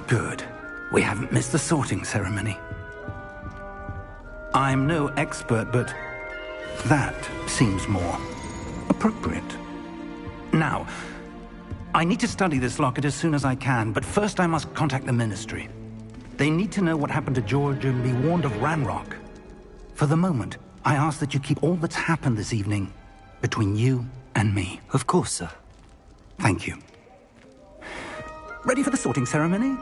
Good. We haven't missed the sorting ceremony. I'm no expert, but that seems more appropriate. Now, I need to study this locket as soon as I can, but first I must contact the Ministry. They need to know what happened to George and be warned of Ranrock. For the moment, I ask that you keep all that's happened this evening between you and me. Of course, sir. Thank you. Ready for the sorting ceremony?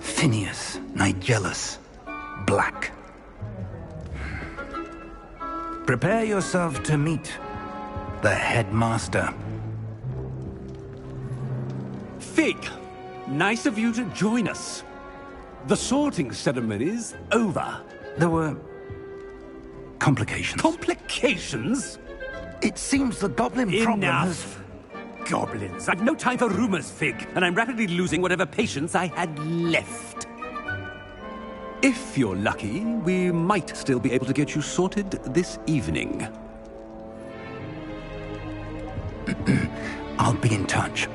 Phineas, Nigellus, Black. Prepare yourself to meet the headmaster. Fig, nice of you to join us. The sorting ceremony's over. There were complications. Complications? It seems the goblin problem has... Enough! Goblins. I've no time for rumors, Fig, and I'm rapidly losing whatever patience I had left. If you're lucky, we might still be able to get you sorted this evening. I'll be in touch.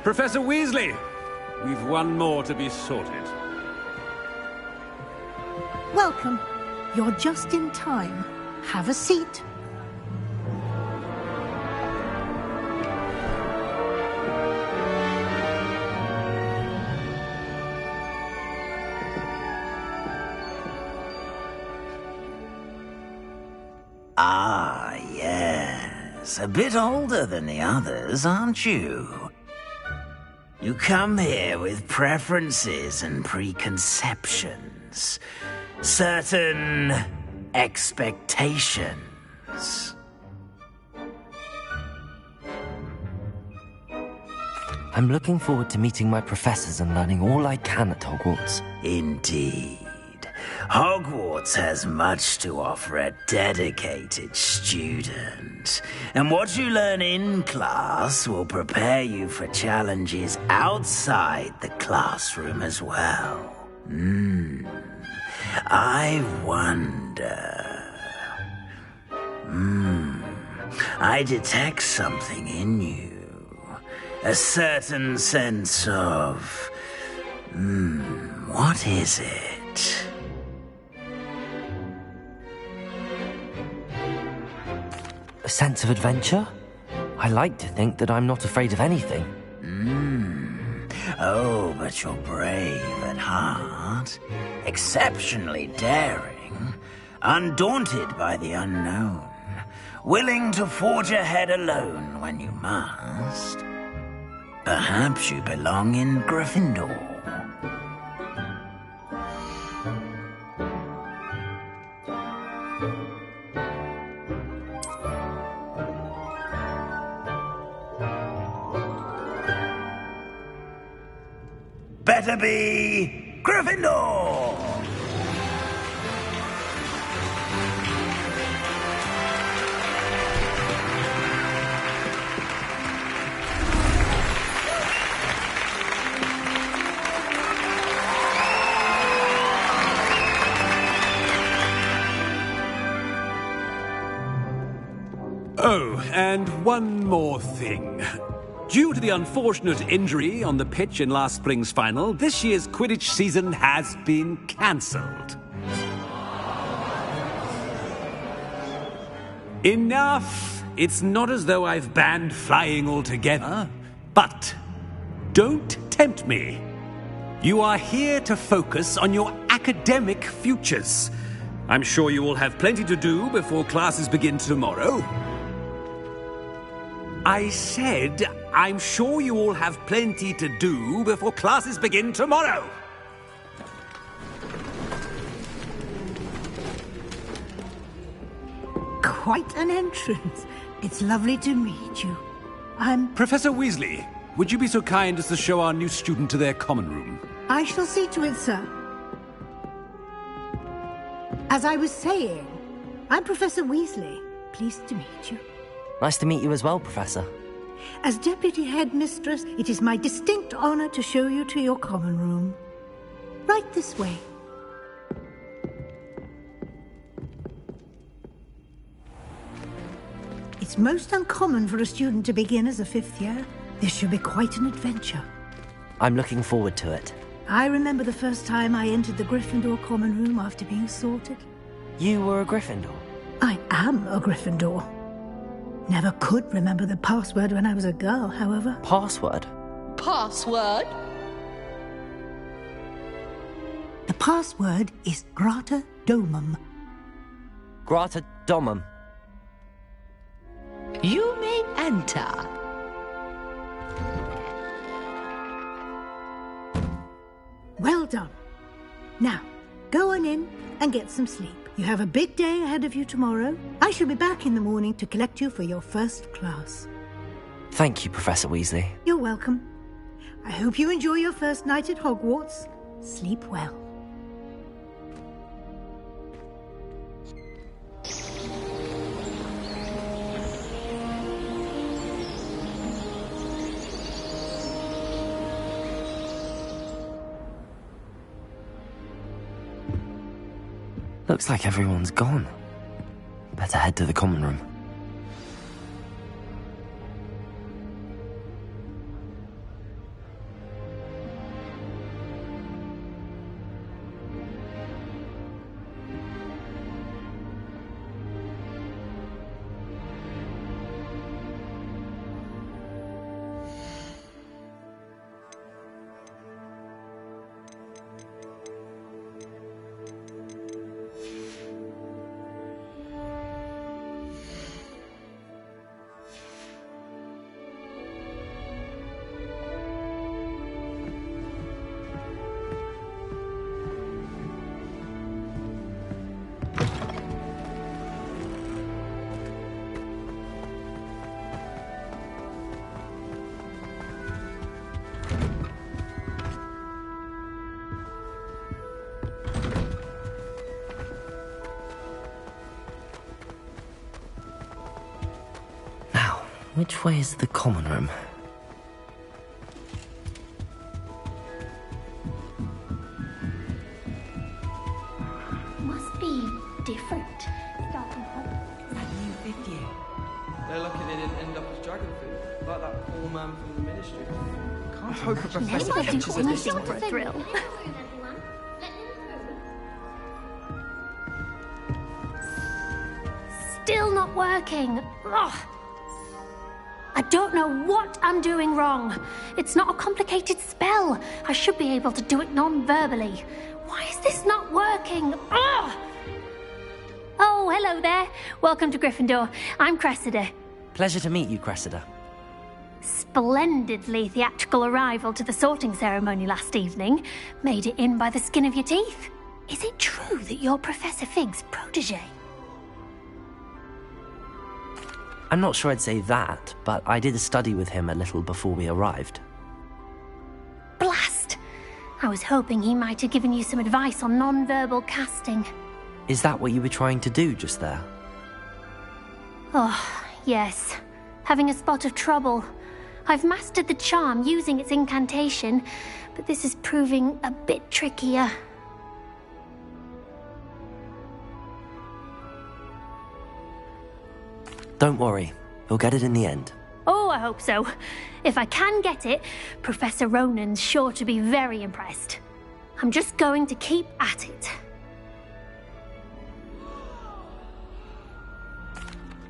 Professor Weasley, we've one more to be sorted. Welcome. You're just in time. Have a seat. Ah, yes. A bit older than the others, aren't you? You come here with preferences and preconceptions. Certain expectations. I'm looking forward to meeting my professors and learning all I can at Hogwarts. Indeed. Hogwarts has much to offer a dedicated student. And what you learn in class will prepare you for challenges outside the classroom as well. I wonder... I detect something in you. A certain sense of... what is it? A sense of adventure? I like to think that I'm not afraid of anything. Oh, but you're brave at heart. Exceptionally daring. Undaunted by the unknown. Willing to forge ahead alone when you must. Perhaps you belong in Gryffindor. Better be Gryffindor! Oh, and one more thing. Due to the unfortunate injury on the pitch in last spring's final, this year's Quidditch season has been cancelled. Enough! It's not as though I've banned flying altogether. But don't tempt me. You are here to focus on your academic futures. I'm sure you will have plenty to do before classes begin tomorrow. I said, I'm sure you all have plenty to do before classes begin tomorrow. Quite an entrance. It's lovely to meet you. Professor Weasley, would you be so kind as to show our new student to their common room? I shall see to it, sir. As I was saying, I'm Professor Weasley. Pleased to meet you. Nice to meet you as well, Professor. As Deputy Headmistress, it is my distinct honor to show you to your common room. Right this way. It's most uncommon for a student to begin as a 5th year. This should be quite an adventure. I'm looking forward to it. I remember the first time I entered the Gryffindor common room after being sorted. You were a Gryffindor? I am a Gryffindor. Never could remember the password when I was a girl, however. Password? Password? The password is Grata Domum. Grata Domum. You may enter. Well done. Now, go on in and get some sleep. You have a big day ahead of you tomorrow. I shall be back in the morning to collect you for your first class. Thank you, Professor Weasley. You're welcome. I hope you enjoy your first night at Hogwarts. Sleep well. Looks like everyone's gone. Better head to the common room. Which way is the common room? Must be different. That new 5th year. They're lucky they didn't end up as dragon food, like that poor man from the ministry. Can't hope a professor catches a Short for a thrill. Still not working. Ugh. I don't know what I'm doing wrong. It's not a complicated spell. I should be able to do it non-verbally. Why is this not working? Ugh! Oh, hello there. Welcome to Gryffindor. I'm Cressida. Pleasure to meet you, Cressida. Splendidly theatrical arrival to the sorting ceremony last evening. Made it in by the skin of your teeth. Is it true that you're Professor Fig's protege? I'm not sure I'd say that, but I did study with him a little before we arrived. Blast! I was hoping he might have given you some advice on non-verbal casting. Is that what you were trying to do just there? Oh, yes. Having a spot of trouble. I've mastered the charm using its incantation, but this is proving a bit trickier. Don't worry, we'll get it in the end. Oh, I hope so. If I can get it, Professor Ronan's sure to be very impressed. I'm just going to keep at it.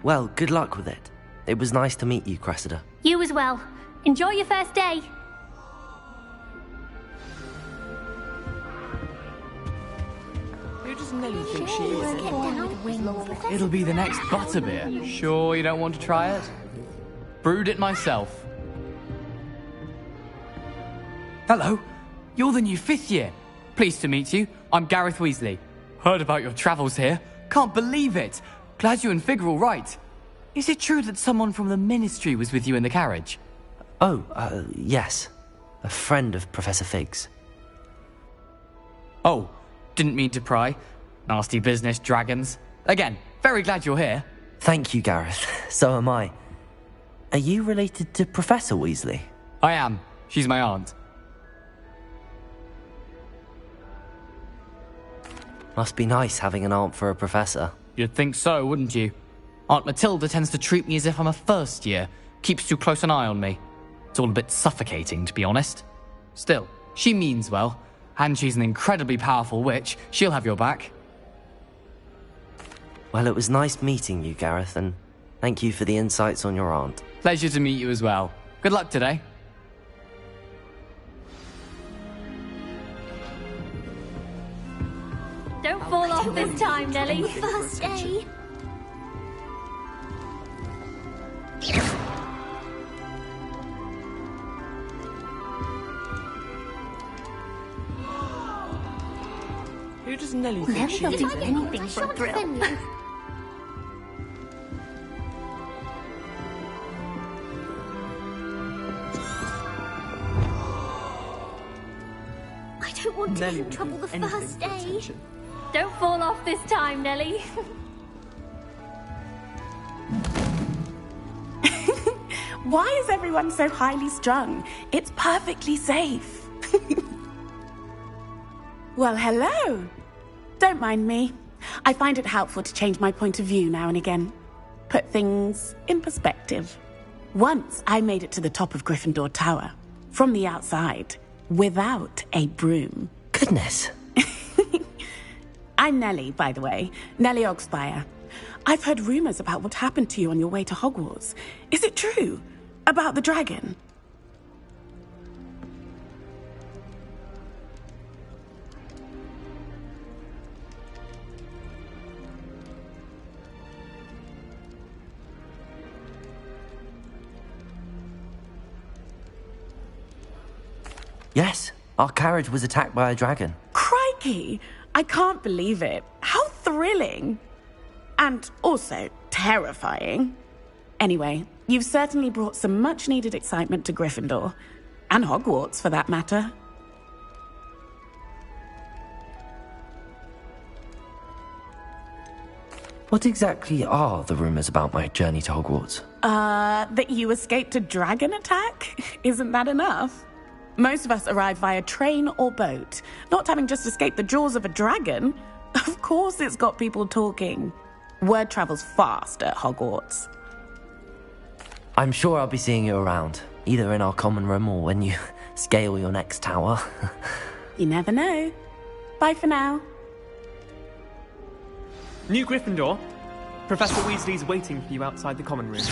Well, good luck with it. It was nice to meet you, Cressida. You as well. Enjoy your first day. Who does Nelly think she is? It'll be the next butterbeer. Sure you don't want to try it? Brewed it myself. Hello, you're the new 5th year. Pleased to meet you. I'm Gareth Weasley. Heard about your travels here. Can't believe it. Glad you and Fig are all right. is it true that someone from the Ministry was with you in the carriage? Oh, yes. A friend of Professor Fig's. Oh, didn't mean to pry. Nasty business, dragons. Again, very glad you're here. Thank you, Gareth. So am I. Are you related to Professor Weasley? I am. She's my aunt. Must be nice having an aunt for a professor. You'd think so, wouldn't you? Aunt Matilda tends to treat me as if I'm a first year. Keeps too close an eye on me. It's all a bit suffocating, to be honest. Still, she means well. And she's an incredibly powerful witch. She'll have your back. Well, it was nice meeting you, Gareth, and thank you for the insights on your aunt. Pleasure to meet you as well. Good luck today. Don't fall off this time, Nelly. First day. Who does Nelly think she Nelly is? will do anything for a thrill. I don't want to Nelly get in will trouble do the anything first for day. attention. Don't fall off this time, Nelly. Why is everyone so highly strung? It's perfectly safe. Well, hello. Don't mind me. I find it helpful to change my point of view now and again. Put things in perspective. Once I made it to the top of Gryffindor Tower, from the outside, without a broom. Goodness. I'm Nellie, by the way. Nellie Ogspire. I've heard rumors about what happened to you on your way to Hogwarts. Is it true? About the dragon? Yes, our carriage was attacked by a dragon. Crikey! I can't believe it. How thrilling! And also terrifying. Anyway, you've certainly brought some much-needed excitement to Gryffindor. And Hogwarts, for that matter. What exactly are the rumors about my journey to Hogwarts? That you escaped a dragon attack? Isn't that enough? Most of us arrive via train or boat, not having just escaped the jaws of a dragon. Of course it's got people talking. Word travels fast at Hogwarts. I'm sure I'll be seeing you around, either in our common room or when you scale your next tower. You never know. Bye for now. New Gryffindor. Professor Weasley's waiting for you outside the common room.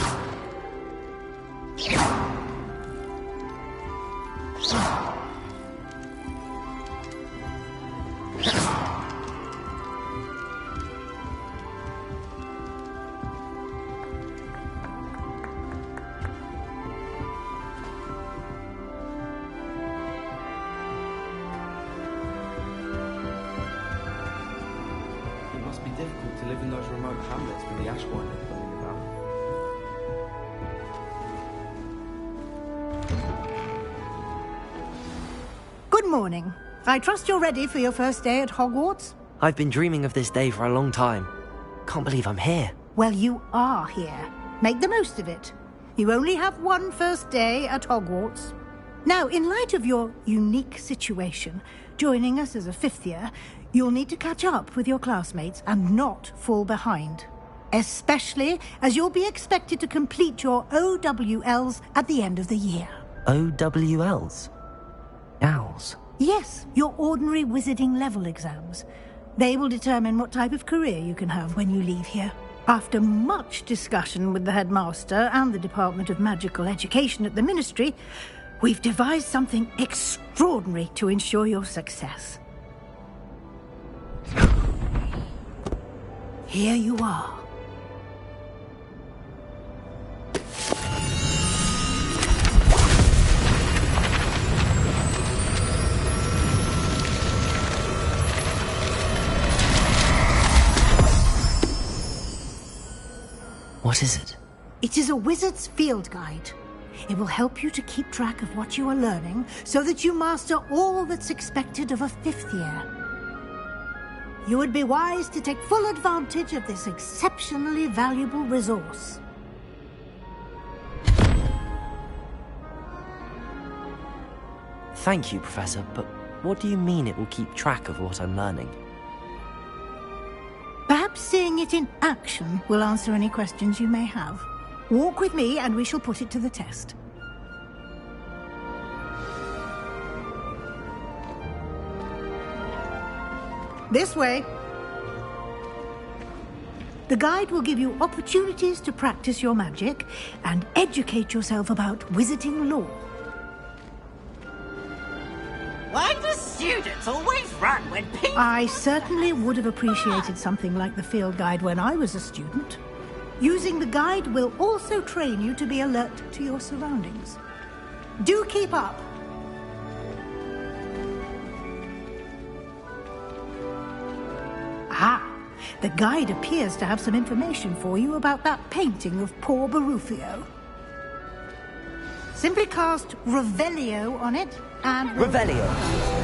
It must be difficult to live in those remote hamlets with the Ashwinder floating about. Good morning. I trust you're ready for your first day at Hogwarts? I've been dreaming of this day for a long time. Can't believe I'm here. Well, you are here. Make the most of it. You only have one first day at Hogwarts. Now, in light of your unique situation, joining us as a fifth year, you'll need to catch up with your classmates and not fall behind. Especially as you'll be expected to complete your OWLs at the end of the year. OWLs? Owls? Yes, your ordinary wizarding level exams. They will determine what type of career you can have when you leave here. After much discussion with the headmaster and the Department of Magical Education at the Ministry, we've devised something extraordinary to ensure your success. Here you are. What is it? It is a wizard's field guide. It will help you to keep track of what you are learning so that you master all that's expected of a 5th year. You would be wise to take full advantage of this exceptionally valuable resource. Thank you, Professor, but what do you mean it will keep track of what I'm learning? Perhaps seeing it in action will answer any questions you may have. Walk with me and we shall put it to the test. This way. The guide will give you opportunities to practice your magic and educate yourself about wizarding lore. Why do students always run when people... I certainly would have appreciated something like the field guide when I was a student. Using the guide will also train you to be alert to your surroundings. Do keep up! Ah, the guide appears to have some information for you about that painting of poor Barufio. Simply cast Revelio on it and... Revelio!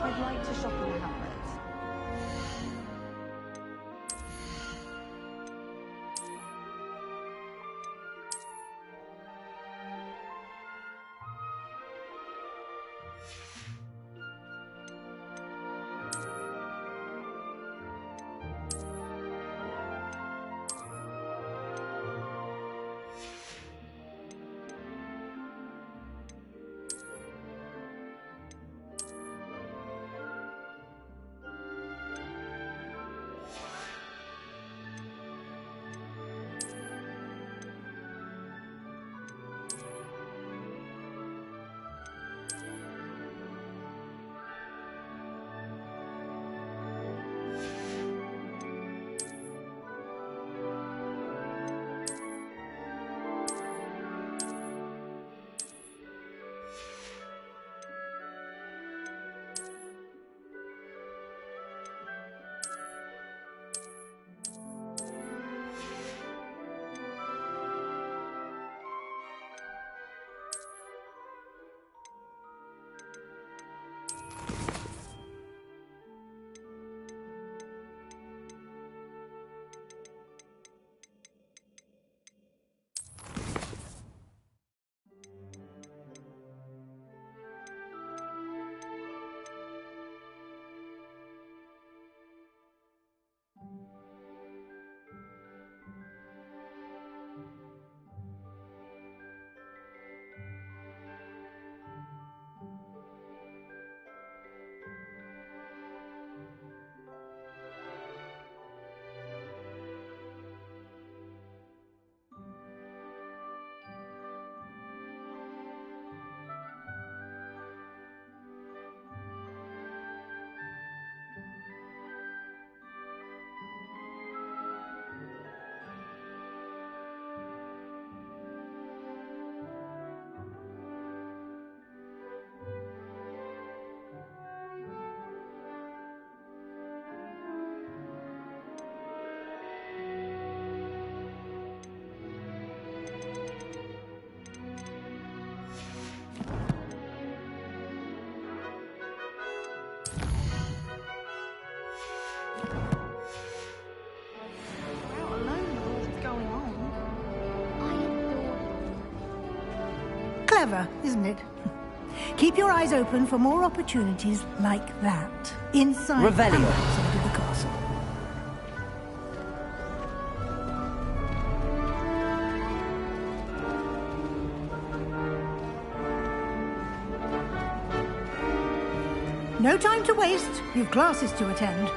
I'd like to shop in Hogwarts. Clever, isn't it? Keep your eyes open for more opportunities like that inside Revelio. and outside of the castle. No time to waste. You've classes to attend.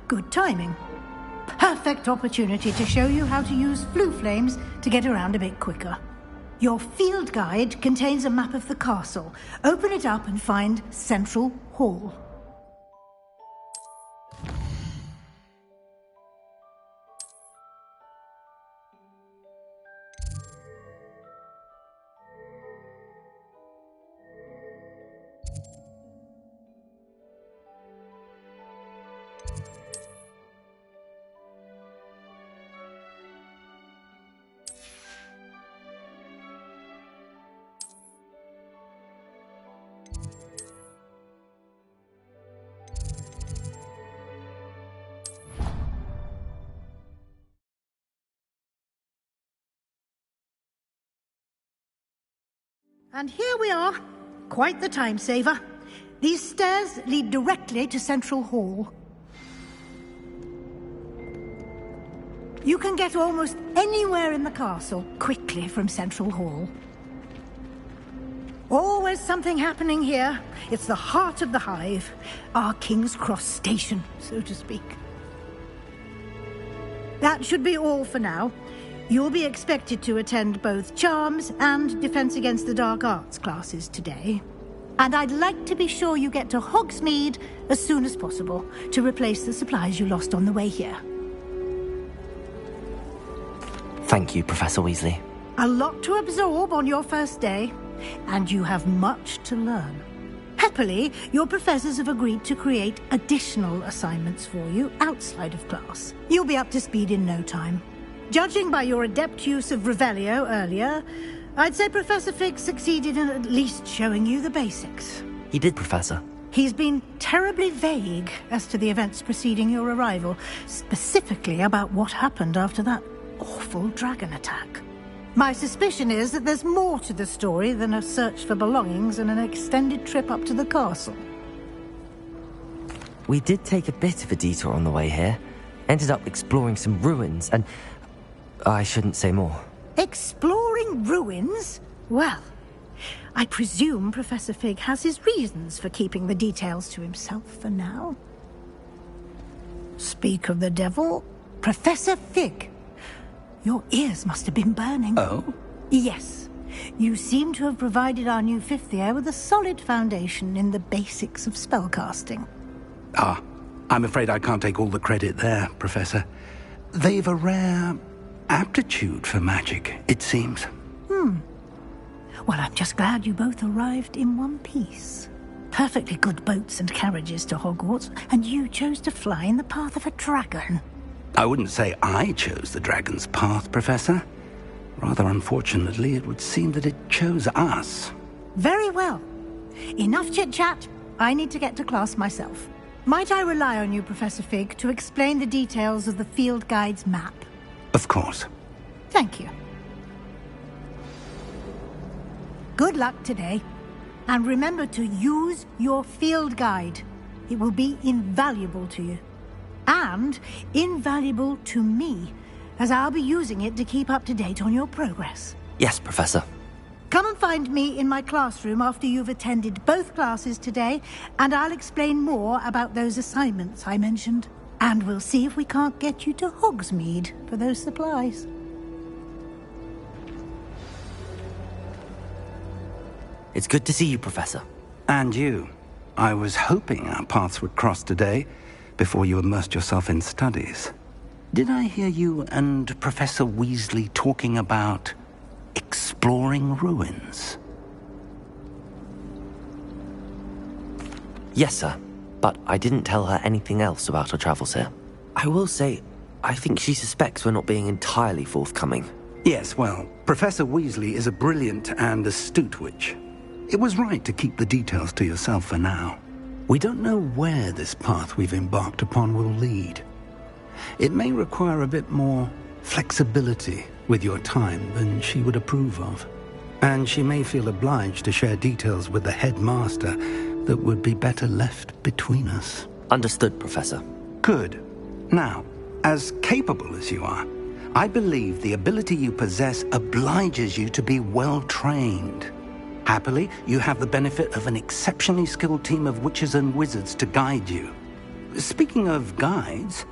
Good timing. Perfect opportunity to show you how to use flue flames to get around a bit quicker. Your field guide contains a map of the castle. Open it up and find Central Hall. And here we are. Quite the time saver. These stairs lead directly to Central Hall. You can get almost anywhere in the castle quickly from Central Hall. Always something happening here. It's the heart of the hive. Our King's Cross station, so to speak. That should be all for now. You'll be expected to attend both Charms and Defense Against the Dark Arts classes today. And I'd like to be sure you get to Hogsmeade as soon as possible to replace the supplies you lost on the way here. Thank you, Professor Weasley. A lot to absorb on your first day, and you have much to learn. Happily, your professors have agreed to create additional assignments for you outside of class. You'll be up to speed in no time. Judging by your adept use of Revelio earlier, I'd say Professor Fig succeeded in at least showing you the basics. He did, Professor. He's been terribly vague as to the events preceding your arrival, specifically about what happened after that awful dragon attack. My suspicion is that there's more to the story than a search for belongings and an extended trip up to the castle. We did take a bit of a detour on the way here. Ended up exploring some ruins and... I shouldn't say more. Exploring ruins? Well, I presume Professor Fig has his reasons for keeping the details to himself for now. Speak of the devil, Professor Fig. Your ears must have been burning. Oh? Yes. You seem to have provided our new fifth year with a solid foundation in the basics of spellcasting. Ah, I'm afraid I can't take all the credit there, Professor. They've a rare aptitude for magic, it seems. Well, I'm just glad you both arrived in one piece. Perfectly good boats and carriages to Hogwarts, and you chose to fly in the path of a dragon. I wouldn't say I chose the dragon's path, Professor. Rather unfortunately, it would seem that it chose us. Very well. Enough chit-chat. I need to get to class myself. Might I rely on you, Professor Fig, to explain the details of the field guide's map? Of course. Thank you. Good luck today. And remember to use your field guide. It will be invaluable to you. And invaluable to me, as I'll be using it to keep up to date on your progress. Yes, Professor. Come and find me in my classroom after you've attended both classes today, and I'll explain more about those assignments I mentioned. And we'll see if we can't get you to Hogsmeade for those supplies. It's good to see you, Professor. And you. I was hoping our paths would cross today, before you immersed yourself in studies. Did I hear you and Professor Weasley talking about exploring ruins? Yes, sir. But I didn't tell her anything else about our travels here. I will say, I think she suspects we're not being entirely forthcoming. Yes, well, Professor Weasley is a brilliant and astute witch. It was right to keep the details to yourself for now. We don't know where this path we've embarked upon will lead. It may require a bit more flexibility with your time than she would approve of. And she may feel obliged to share details with the headmaster that would be better left between us. Understood, Professor. Good. Now, as capable as you are, I believe the ability you possess obliges you to be well-trained. Happily, you have the benefit of an exceptionally skilled team of witches and wizards to guide you. Speaking of guides,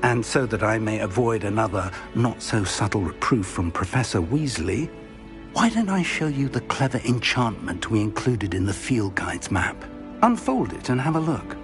and so that I may avoid another not-so-subtle reproof from Professor Weasley, why don't I show you the clever enchantment we included in the field guide's map? Unfold it and have a look.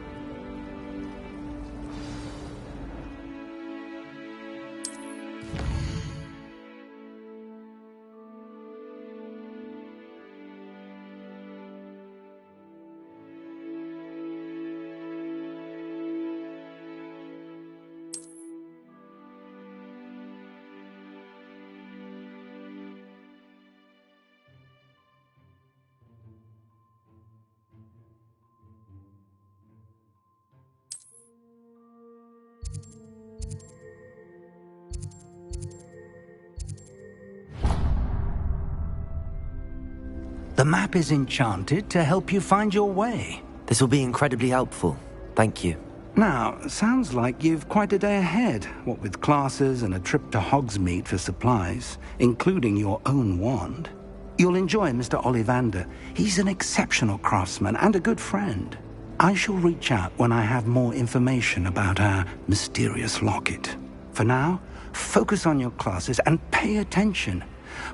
The map is enchanted to help you find your way. This will be incredibly helpful. Thank you. Now, sounds like you've quite a day ahead, what with classes and a trip to Hogsmeade for supplies, including your own wand. You'll enjoy Mr. Ollivander. He's an exceptional craftsman and a good friend. I shall reach out when I have more information about our mysterious locket. For now, focus on your classes and pay attention.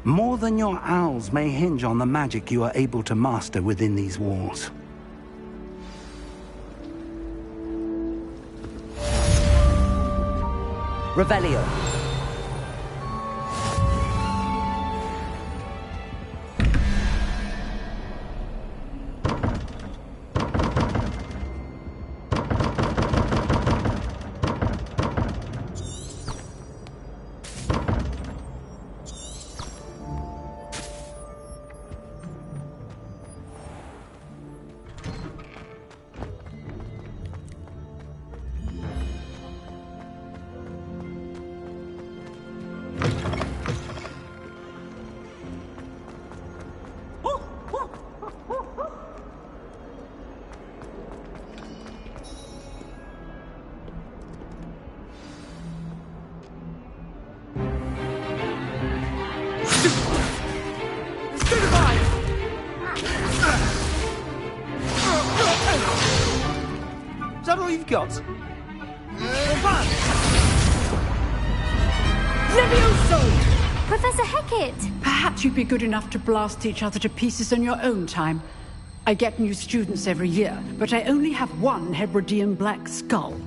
More than your owls may hinge on the magic you are able to master within these walls. Revelio. Is that all you've got? Levioso! Professor Hecat! Perhaps you'd be good enough to blast each other to pieces in your own time. I get new students every year, but I only have one Hebridean black skull.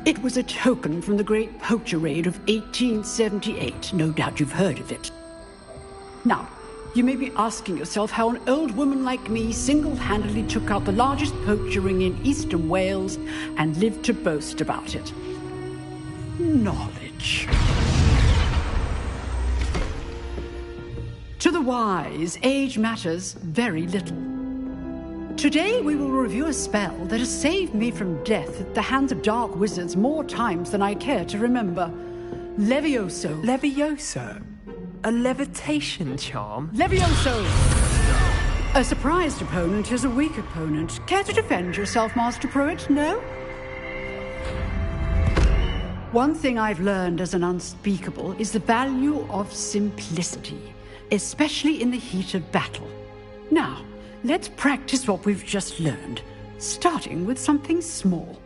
It was a token from the Great Poacher Raid of 1878. No doubt you've heard of it. Now, you may be asking yourself how an old woman like me single-handedly took out the largest poacher ring in eastern Wales and lived to boast about it. Knowledge. To the wise, age matters very little. Today we will review a spell that has saved me from death at the hands of dark wizards more times than I care to remember. Levioso. Levioso? A levitation charm? Levioso! A surprised opponent is a weak opponent. Care to defend yourself, Master Pruitt? No? One thing I've learned as an unspeakable is the value of simplicity, especially in the heat of battle. Now, let's practice what we've just learned, starting with something small.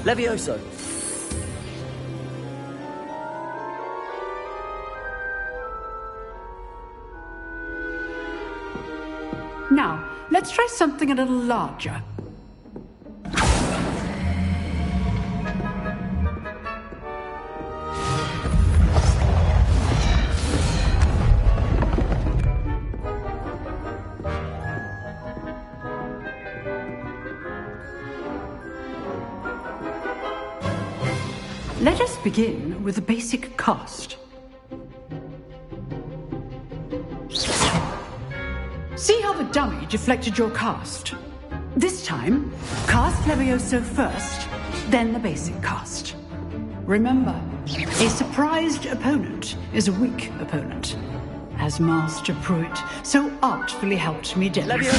Levioso. Now, let's try something a little larger. Let us begin with the basic cast. See how the dummy deflected your cast? This time, cast Levioso first, then the basic cast. Remember, a surprised opponent is a weak opponent, as Master Pruitt so artfully helped me demonstrate.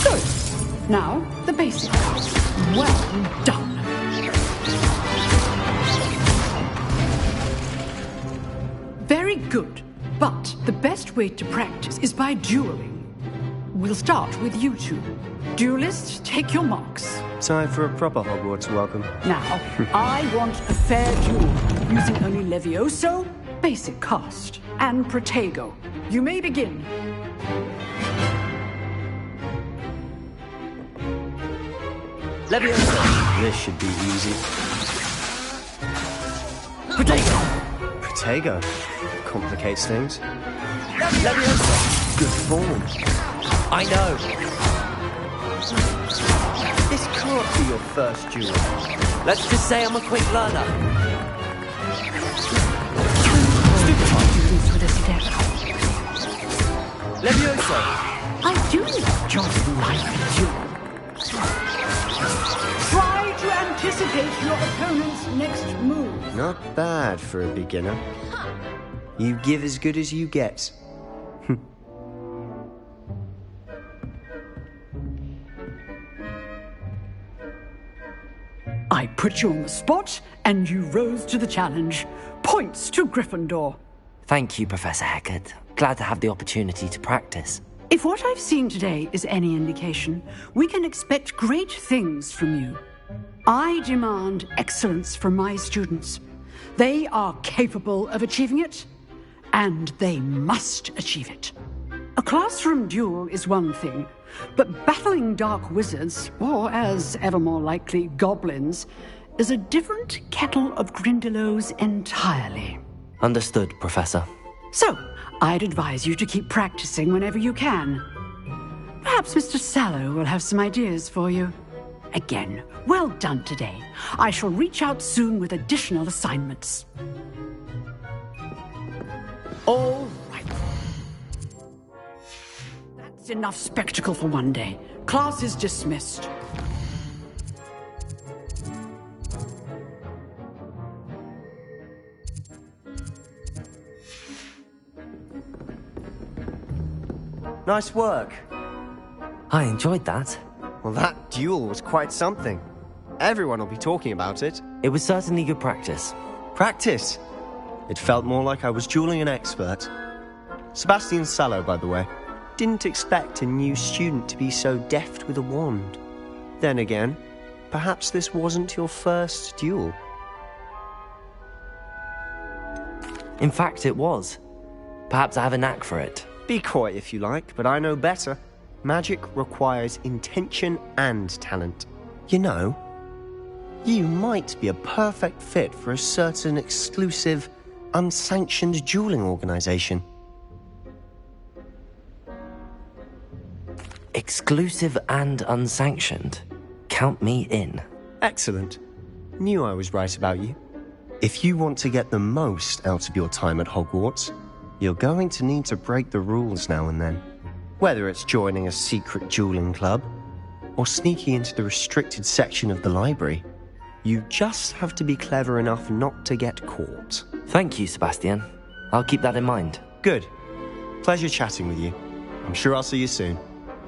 Good. Now, the basic cast. Well done. Very good. But the best way to practice is by dueling. We'll start with you two. Duelists, take your marks. Time for a proper Hogwarts welcome. Now, I want a fair duel, using only Levioso, basic cast, and Protego. You may begin. Levioso. This should be easy. Protego. Protego. Complicates things. Levioso. Good form. I know. This can't be your first duel. Let's just say I'm a quick learner. Levioso. I do just like a duel. Try to anticipate your opponent's next move. Not bad for a beginner. You give as good as you get. I put you on the spot, and you rose to the challenge. Points to Gryffindor. Thank you, Professor Hecat. Glad to have the opportunity to practice. If what I've seen today is any indication, we can expect great things from you. I demand excellence from my students. They are capable of achieving it, and they must achieve it. A classroom duel is one thing, but battling dark wizards, or as ever more likely, goblins, is a different kettle of Grindylows entirely. Understood, Professor. So, I'd advise you to keep practicing whenever you can. Perhaps Mr. Sallow will have some ideas for you. Again, well done today. I shall reach out soon with additional assignments. All right. That's enough spectacle for one day. Class is dismissed. Nice work. I enjoyed that. Well, that duel was quite something. Everyone will be talking about it. It was certainly good practice. Practice? It felt more like I was dueling an expert. Sebastian Sallow, by the way. Didn't expect a new student to be so deft with a wand. Then again, perhaps this wasn't your first duel. In fact, it was. Perhaps I have a knack for it. Be coy if you like, but I know better. Magic requires intention and talent. You know, you might be a perfect fit for a certain exclusive, unsanctioned dueling organization. Exclusive and unsanctioned? Count me in. Excellent. Knew I was right about you. If you want to get the most out of your time at Hogwarts, you're going to need to break the rules now and then. Whether it's joining a secret dueling club, or sneaking into the restricted section of the library, you just have to be clever enough not to get caught. Thank you, Sebastian. I'll keep that in mind. Good. Pleasure chatting with you. I'm sure I'll see you soon.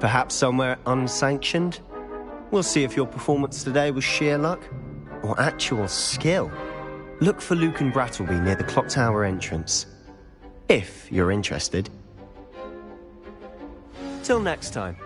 Perhaps somewhere unsanctioned? We'll see if your performance today was sheer luck, or actual skill. Look for Luke and Brattleby near the clock tower entrance. If you're interested. Till next time.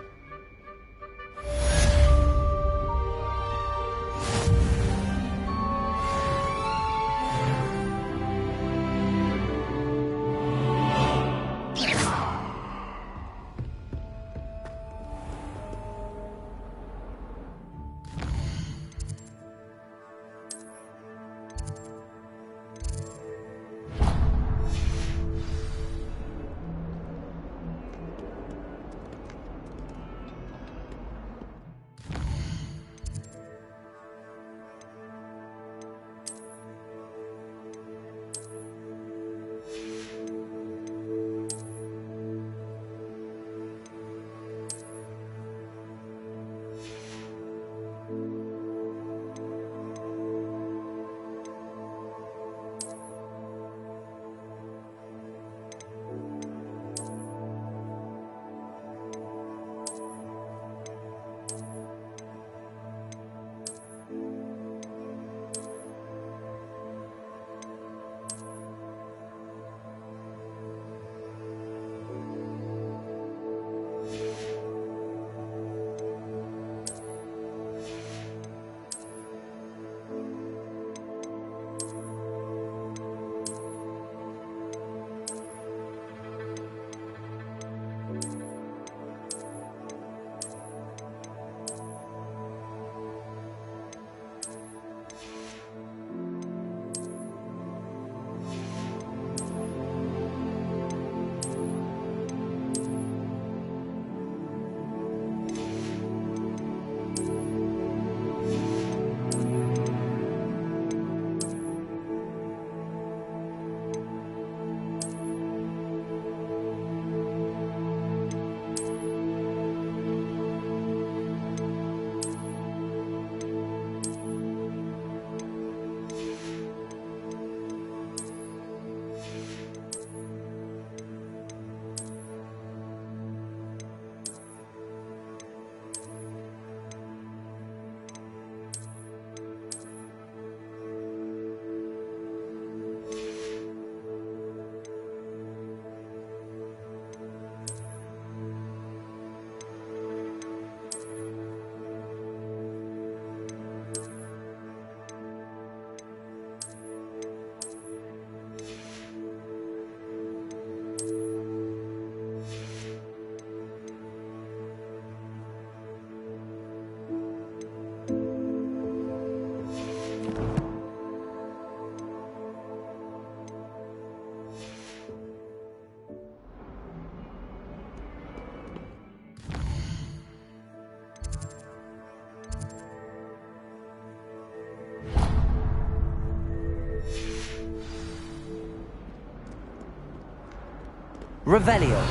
Revelio.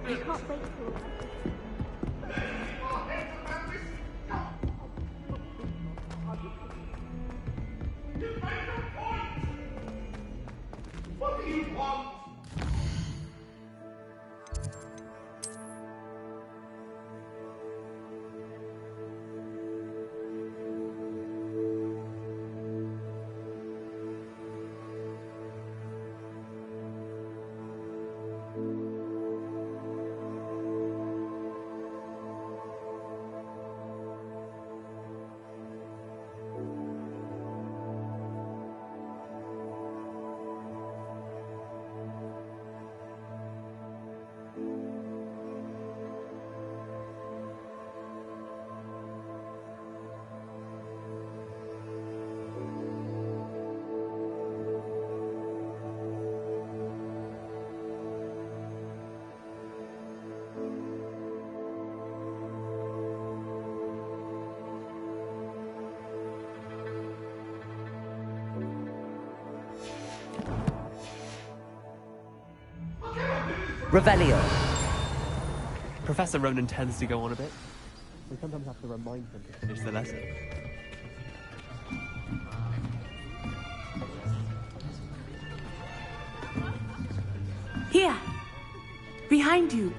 I can't wait for What do you want? Revelio. Professor Ronan tends to go on a bit. We sometimes have to remind him to finish the lesson. Here. Behind you.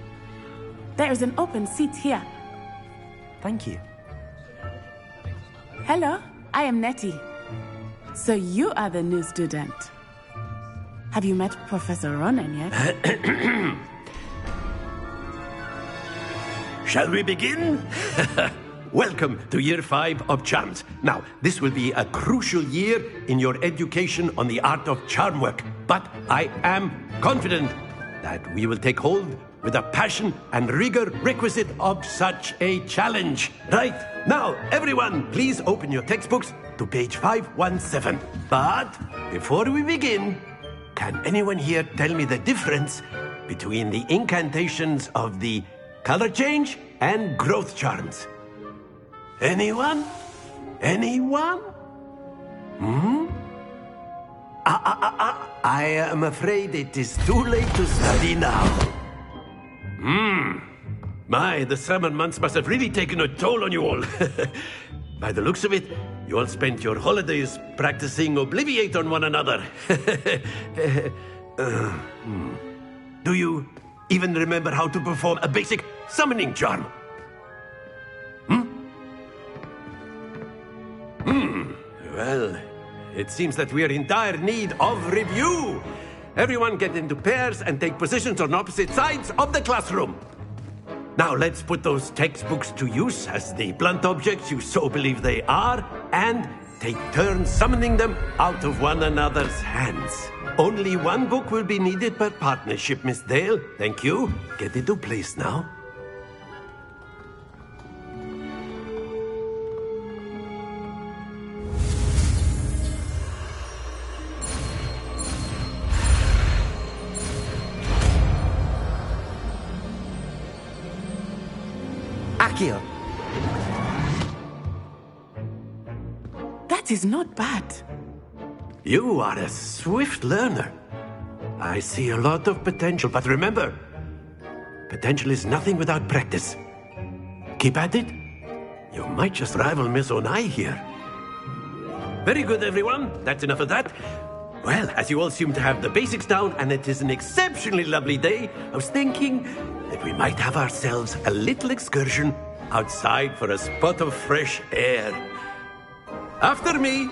There is an open seat here. Thank you. Hello, I am Nettie. So you are the new student. Have you met Professor Ronan yet? Shall we begin? Welcome to Year 5 of Charms. Now, this will be a crucial year in your education on the art of charm work, but I am confident that we will take hold with the passion and rigor requisite of such a challenge. Right, now, everyone, please open your textbooks to page 517. But before we begin, can anyone here tell me the difference between the incantations of the color change and growth charms? Anyone? Anyone? I am afraid it is too late to study now. My, the summer months must have really taken a toll on you all. By the looks of it, you all spent your holidays practicing Obliviate on one another. Do you even remember how to perform a basic summoning charm? Well, it seems that we are in dire need of review. Everyone get into pairs and take positions on opposite sides of the classroom. Now let's put those textbooks to use as the blunt objects you so believe they are, and take turns summoning them out of one another's hands. Only one book will be needed per partnership, Miss Dale. Thank you. Get into place now. Accio. That is not bad. You are a swift learner. I see a lot of potential, but remember, potential is nothing without practice. Keep at it. You might just rival Miss Onai here. Very good, everyone. That's enough of that. Well, as you all seem to have the basics down, and it is an exceptionally lovely day, I was thinking that we might have ourselves a little excursion outside for a spot of fresh air. After me.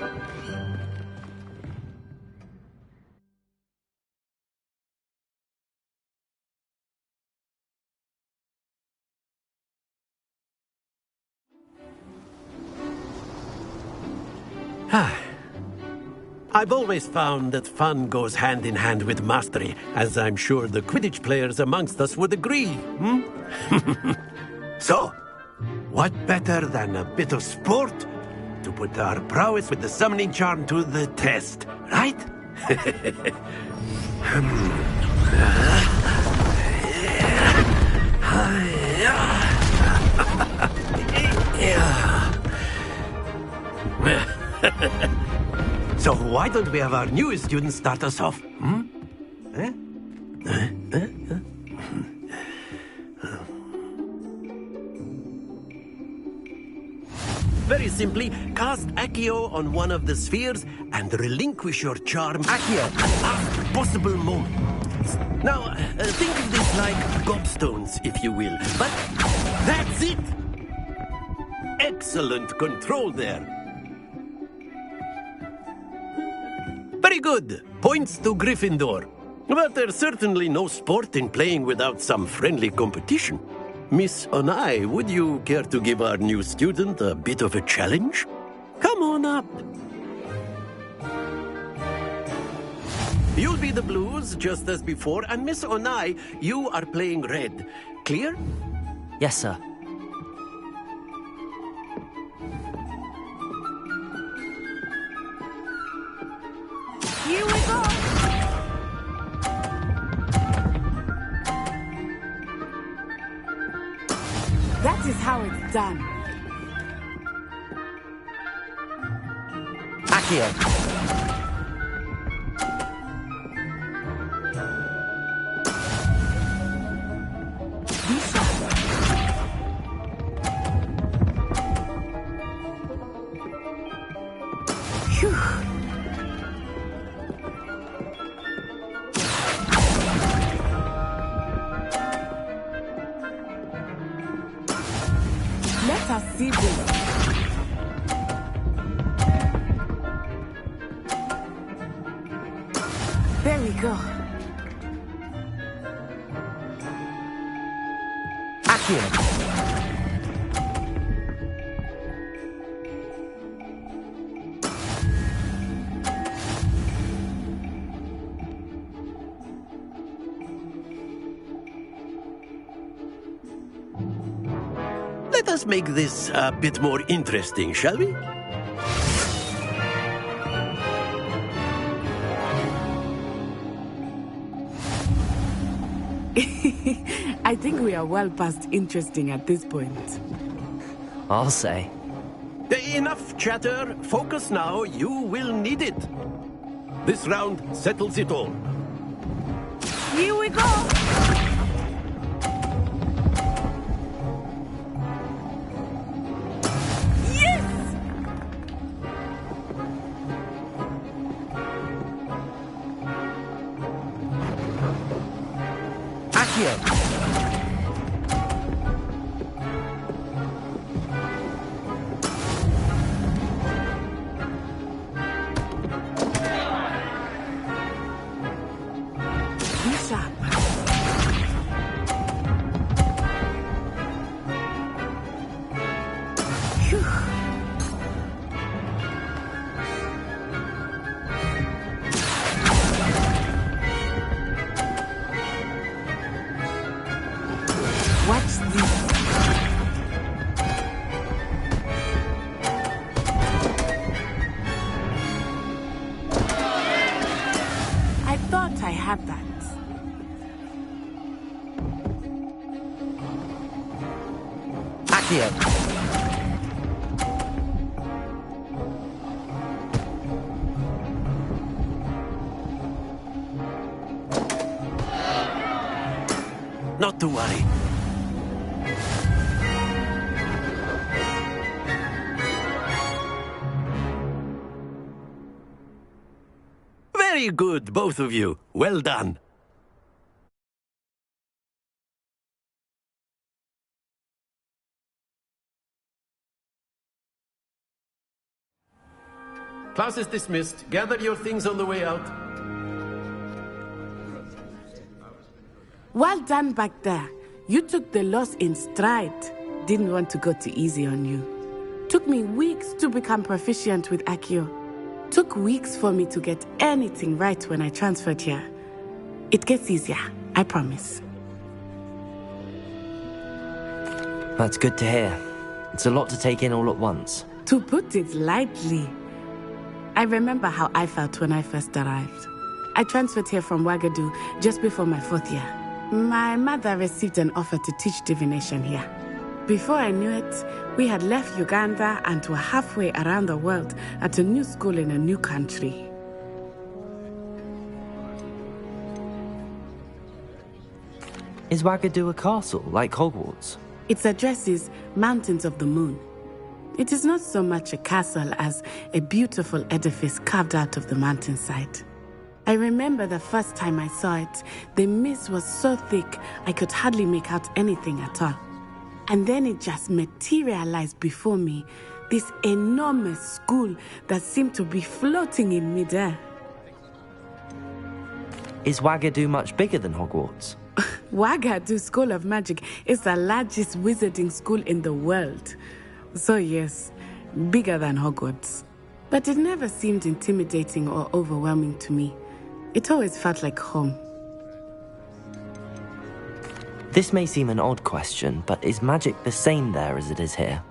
I've always found that fun goes hand in hand with mastery, as I'm sure the Quidditch players amongst us would agree. So, what better than a bit of sport to put our prowess with the summoning charm to the test, right? So why don't we have our newest student start us off? Eh? Very simply, cast Accio on one of the spheres and relinquish your charm Accio at the last possible moment. Now, think of this like gobstones, if you will. But that's it! Excellent control there. Very good. Points to Gryffindor. But there's certainly no sport in playing without some friendly competition. Miss Onai, would you care to give our new student a bit of a challenge? Come on up. You'll be the blues, just as before, and Miss Onai, you are playing red. Clear? Yes, sir. Here we go! That is how it's done. Accio. Let us see this. There we go. Accio. Let us make this a bit more interesting, shall we? I think we are well past interesting at this point. I'll say. Enough chatter. Focus now. You will need it. This round settles it all. Here we go! Accio. Watch this. I thought I had that. Accio. Not to worry. Very good, both of you. Well done. Class is dismissed. Gather your things on the way out. Well done back there. You took the loss in stride. Didn't want to go too easy on you. Took me weeks to become proficient with Accio. Took weeks for me to get anything right when I transferred here. It gets easier, I promise. That's good to hear. It's a lot to take in all at once. To put it lightly. I remember how I felt when I first arrived. I transferred here from Wagadu just before my 4th year. My mother received an offer to teach divination here. Before I knew it, we had left Uganda and were halfway around the world at a new school in a new country. Is Wagadu a castle, like Hogwarts? Its address is Mountains of the Moon. It is not so much a castle as a beautiful edifice carved out of the mountainside. I remember the first time I saw it, the mist was so thick I could hardly make out anything at all. And then it just materialized before me, this enormous school that seemed to be floating in midair. Is Wagadu much bigger than Hogwarts? Wagadu School of Magic is the largest wizarding school in the world. So yes, bigger than Hogwarts. But it never seemed intimidating or overwhelming to me. It always felt like home. This may seem an odd question, but is magic the same there as it is here?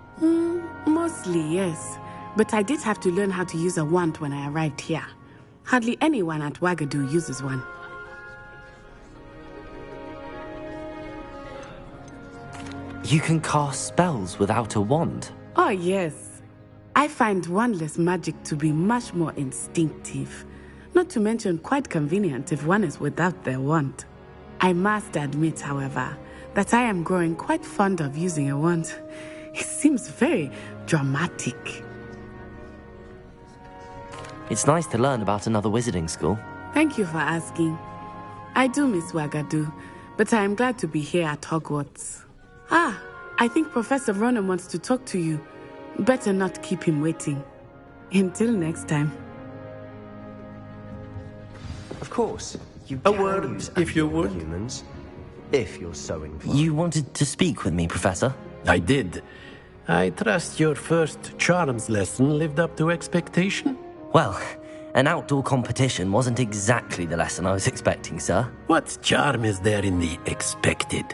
Mostly, yes. But I did have to learn how to use a wand when I arrived here. Hardly anyone at Wagadu uses one. You can cast spells without a wand? Oh, yes. I find wandless magic to be much more instinctive. Not to mention quite convenient if one is without their wand. I must admit, however, that I am growing quite fond of using a wand. It seems very dramatic. It's nice to learn about another wizarding school. Thank you for asking. I do miss Wagadu, but I am glad to be here at Hogwarts. I think Professor Ronan wants to talk to you. Better not keep him waiting. Until next time. Of course. A word, if you would. Humans, if you're so inclined. You wanted to speak with me, Professor? I did. I trust your first charms lesson lived up to expectation? Well, an outdoor competition wasn't exactly the lesson I was expecting, sir. What charm is there in the expected?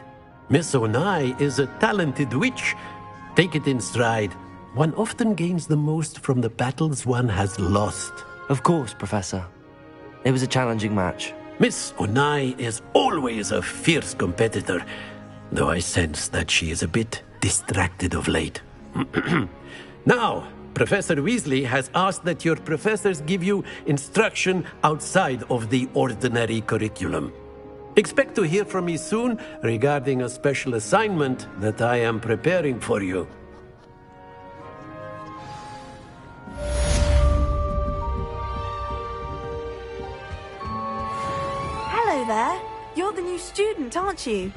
Miss Onai is a talented witch. Take it in stride. One often gains the most from the battles one has lost. Of course, Professor. It was a challenging match. Miss Onai is always a fierce competitor, though I sense that she is a bit distracted of late. Now, Professor Weasley has asked that your professors give you instruction outside of the ordinary curriculum. Expect to hear from me soon regarding a special assignment that I am preparing for you. Hello there. You're the new student, aren't you?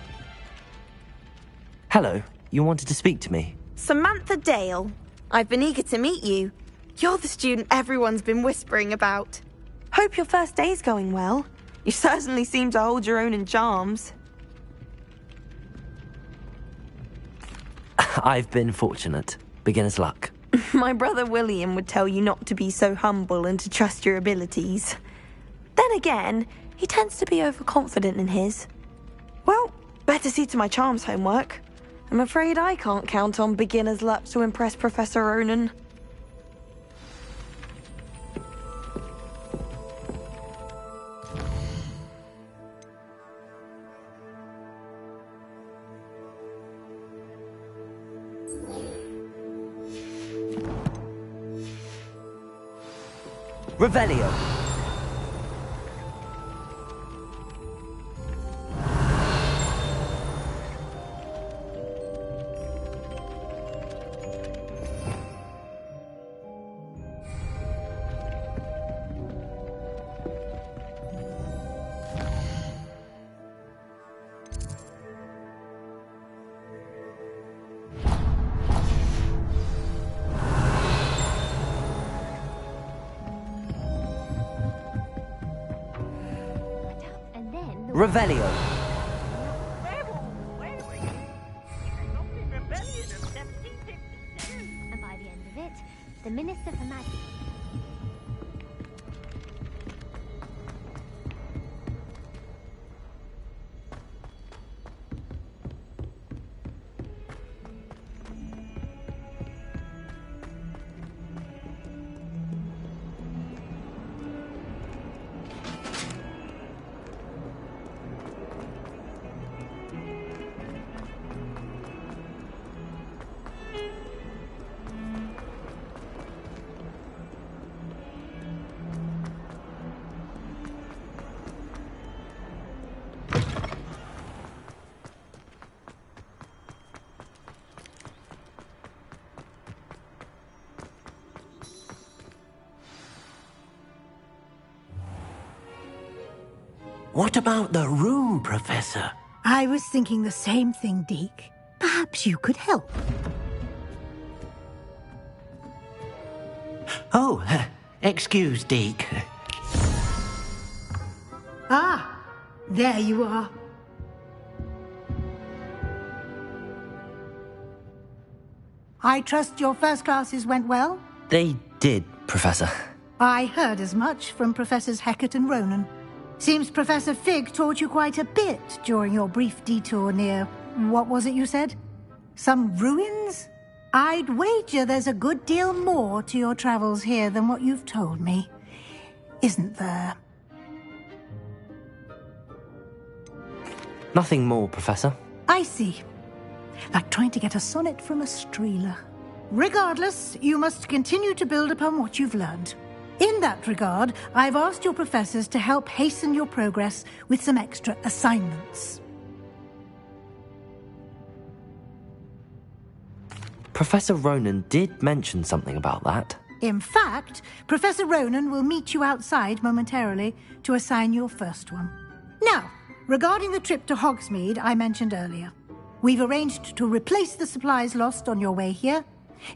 Hello. You wanted to speak to me? Samantha Dale. I've been eager to meet you. You're the student everyone's been whispering about. Hope your first day's going well. You certainly seem to hold your own in charms. I've been fortunate. Beginner's luck. My brother William would tell you not to be so humble and to trust your abilities. Then again, he tends to be overconfident in his. Well, better see to my charms homework. I'm afraid I can't count on beginner's luck to impress Professor Ronan. Revelio. Revelio. And by the end of it, the Minister for Magic. What about the room, Professor? I was thinking the same thing, Deke. Perhaps you could help. Oh, excuse, Deke. Ah, there you are. I trust your first classes went well? They did, Professor. I heard as much from Professors Hecat and Ronan. Seems Professor Fig taught you quite a bit during your brief detour near... what was it you said? Some ruins? I'd wager there's a good deal more to your travels here than what you've told me. Isn't there? Nothing more, Professor. I see. Like trying to get a sonnet from a streeler. Regardless, you must continue to build upon what you've learned. In that regard, I've asked your professors to help hasten your progress with some extra assignments. Professor Ronan did mention something about that. In fact, Professor Ronan will meet you outside momentarily to assign your first one. Now, regarding the trip to Hogsmeade I mentioned earlier, we've arranged to replace the supplies lost on your way here,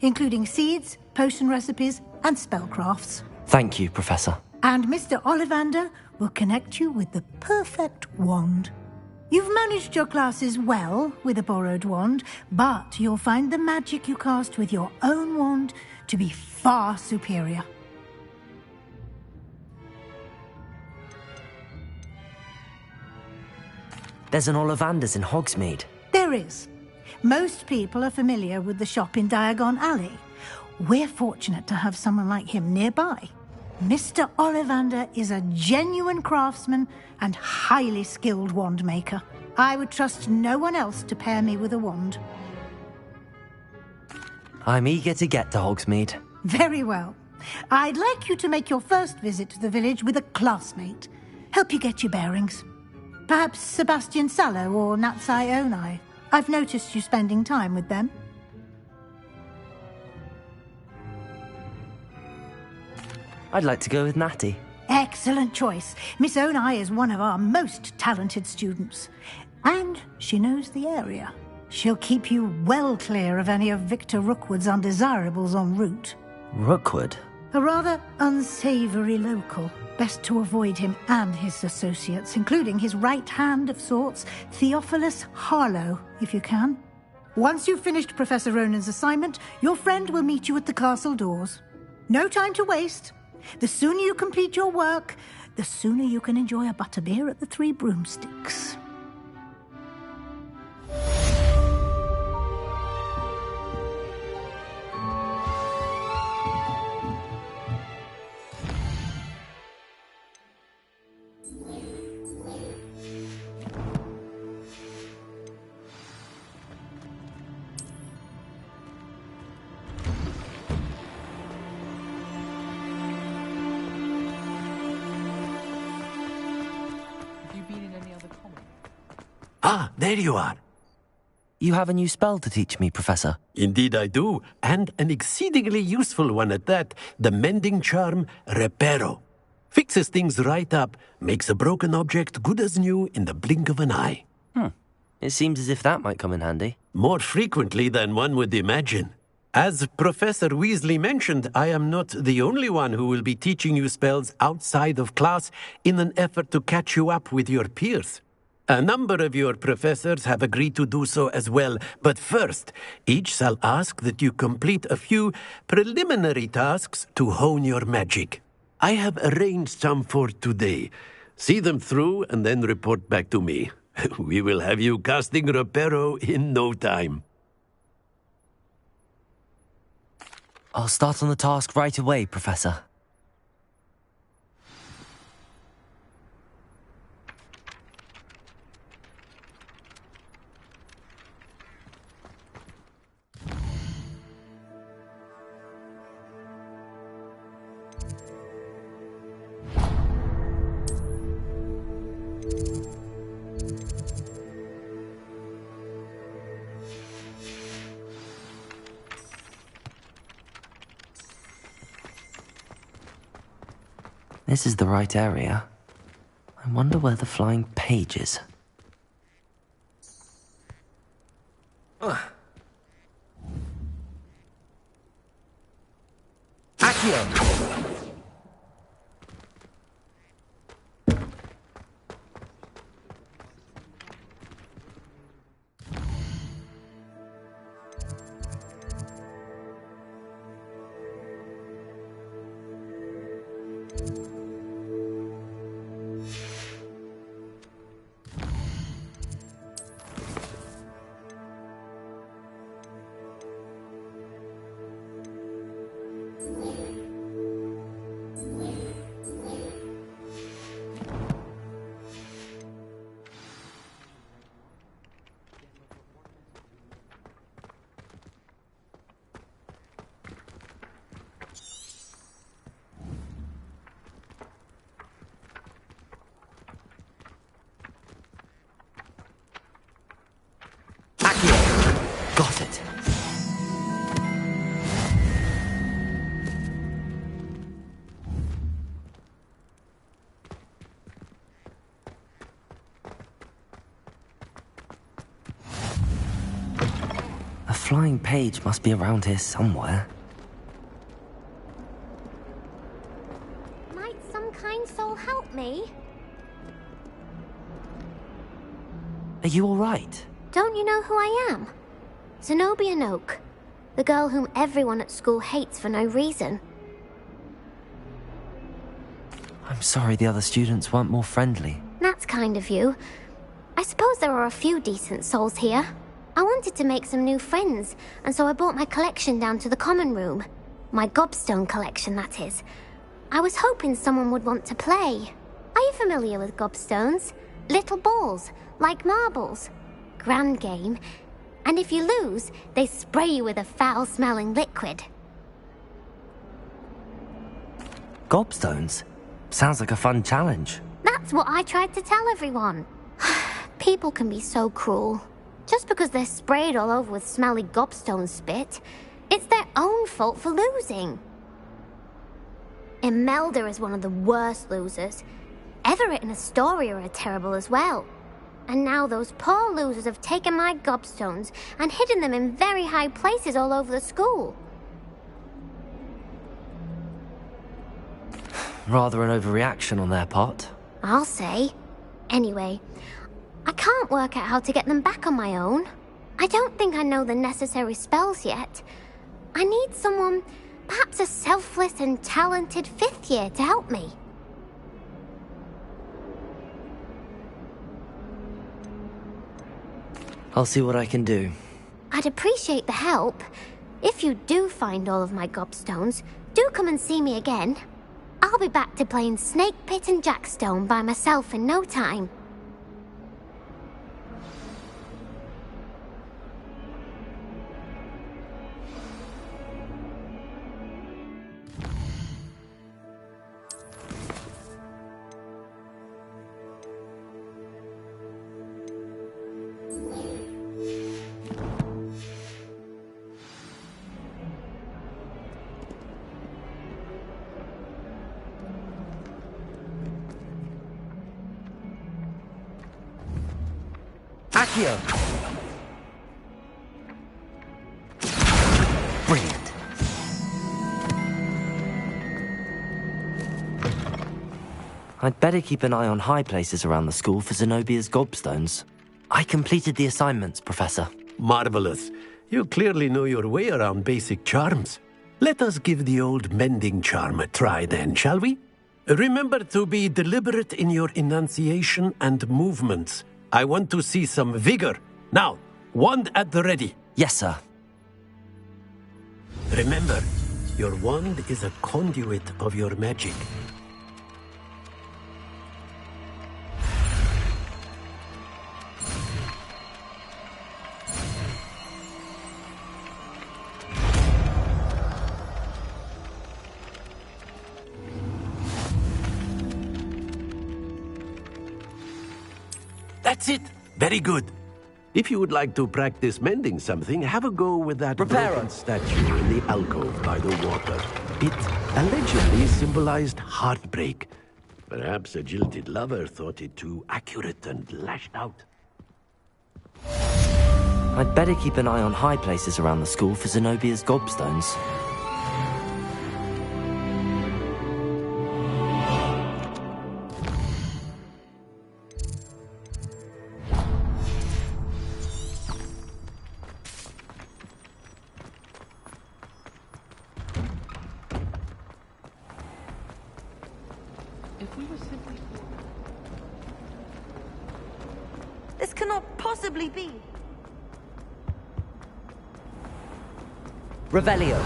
including seeds, potion recipes, and spellcrafts. Thank you, Professor. And Mr. Ollivander will connect you with the perfect wand. You've managed your classes well with a borrowed wand, but you'll find the magic you cast with your own wand to be far superior. There's an Ollivander's in Hogsmeade. There is. Most people are familiar with the shop in Diagon Alley. We're fortunate to have someone like him nearby. Mr. Ollivander is a genuine craftsman and highly skilled wand maker. I would trust no one else to pair me with a wand. I'm eager to get to Hogsmeade. Very well. I'd like you to make your first visit to the village with a classmate. Help you get your bearings. Perhaps Sebastian Sallow or Natsai Onai. I've noticed you spending time with them. I'd like to go with Natty. Excellent choice. Miss Onai is one of our most talented students. And she knows the area. She'll keep you well clear of any of Victor Rookwood's undesirables en route. Rookwood? A rather unsavoury local. Best to avoid him and his associates, including his right hand of sorts, Theophilus Harlow, if you can. Once you've finished Professor Ronan's assignment, your friend will meet you at the castle doors. No time to waste. The sooner you complete your work, the sooner you can enjoy a butterbeer at the Three Broomsticks. Ah, there you are. You have a new spell to teach me, Professor. Indeed I do, and an exceedingly useful one at that, the mending charm Reparo. Fixes things right up, makes a broken object good as new in the blink of an eye. It seems as if that might come in handy. More frequently than one would imagine. As Professor Weasley mentioned, I am not the only one who will be teaching you spells outside of class in an effort to catch you up with your peers. A number of your professors have agreed to do so as well, but first, each shall ask that you complete a few preliminary tasks to hone your magic. I have arranged some for today. See them through and then report back to me. We will have you casting Reparo in no time. I'll start on the task right away, Professor. This is the right area. I wonder where the flying page is. Accio! Got it. A flying page must be around here somewhere. Might some kind soul help me? Are you all right? Don't you know who I am? Zenobia Noak, the girl whom everyone at school hates for no reason. I'm sorry the other students weren't more friendly. That's kind of you. I suppose there are a few decent souls here. I wanted to make some new friends, and so I brought my collection down to the common room. My gobstone collection, that is. I was hoping someone would want to play. Are you familiar with gobstones? Little balls, like marbles. Grand game. And if you lose, they spray you with a foul-smelling liquid. Gobstones? Sounds like a fun challenge. That's what I tried to tell everyone. People can be so cruel. Just because they're sprayed all over with smelly gobstone spit, it's their own fault for losing. Imelda is one of the worst losers. Everett and Astoria are terrible as well. And now those poor losers have taken my gobstones and hidden them in very high places all over the school. Rather an overreaction on their part. I'll say. Anyway, I can't work out how to get them back on my own. I don't think I know the necessary spells yet. I need someone, perhaps a selfless and talented 5th year to help me. I'll see what I can do. I'd appreciate the help. If you do find all of my gobstones, do come and see me again. I'll be back to playing Snake Pit and Jackstone by myself in no time. Accio! Brilliant. I'd better keep an eye on high places around the school for Zenobia's gobstones. I completed the assignments, Professor. Marvelous. You clearly know your way around basic charms. Let us give the old mending charm a try then, shall we? Remember to be deliberate in your enunciation and movements. I want to see some vigor. Now, wand at the ready. Yes, sir. Remember, your wand is a conduit of your magic. That's it. Very good. If you would like to practice mending something, have a go with that broken statue in the alcove by the water. It allegedly symbolized heartbreak. Perhaps a jilted lover thought it too accurate and lashed out. I'd better keep an eye on high places around the school for Zenobia's gobstones. If we were simply... This cannot possibly be. Revelio.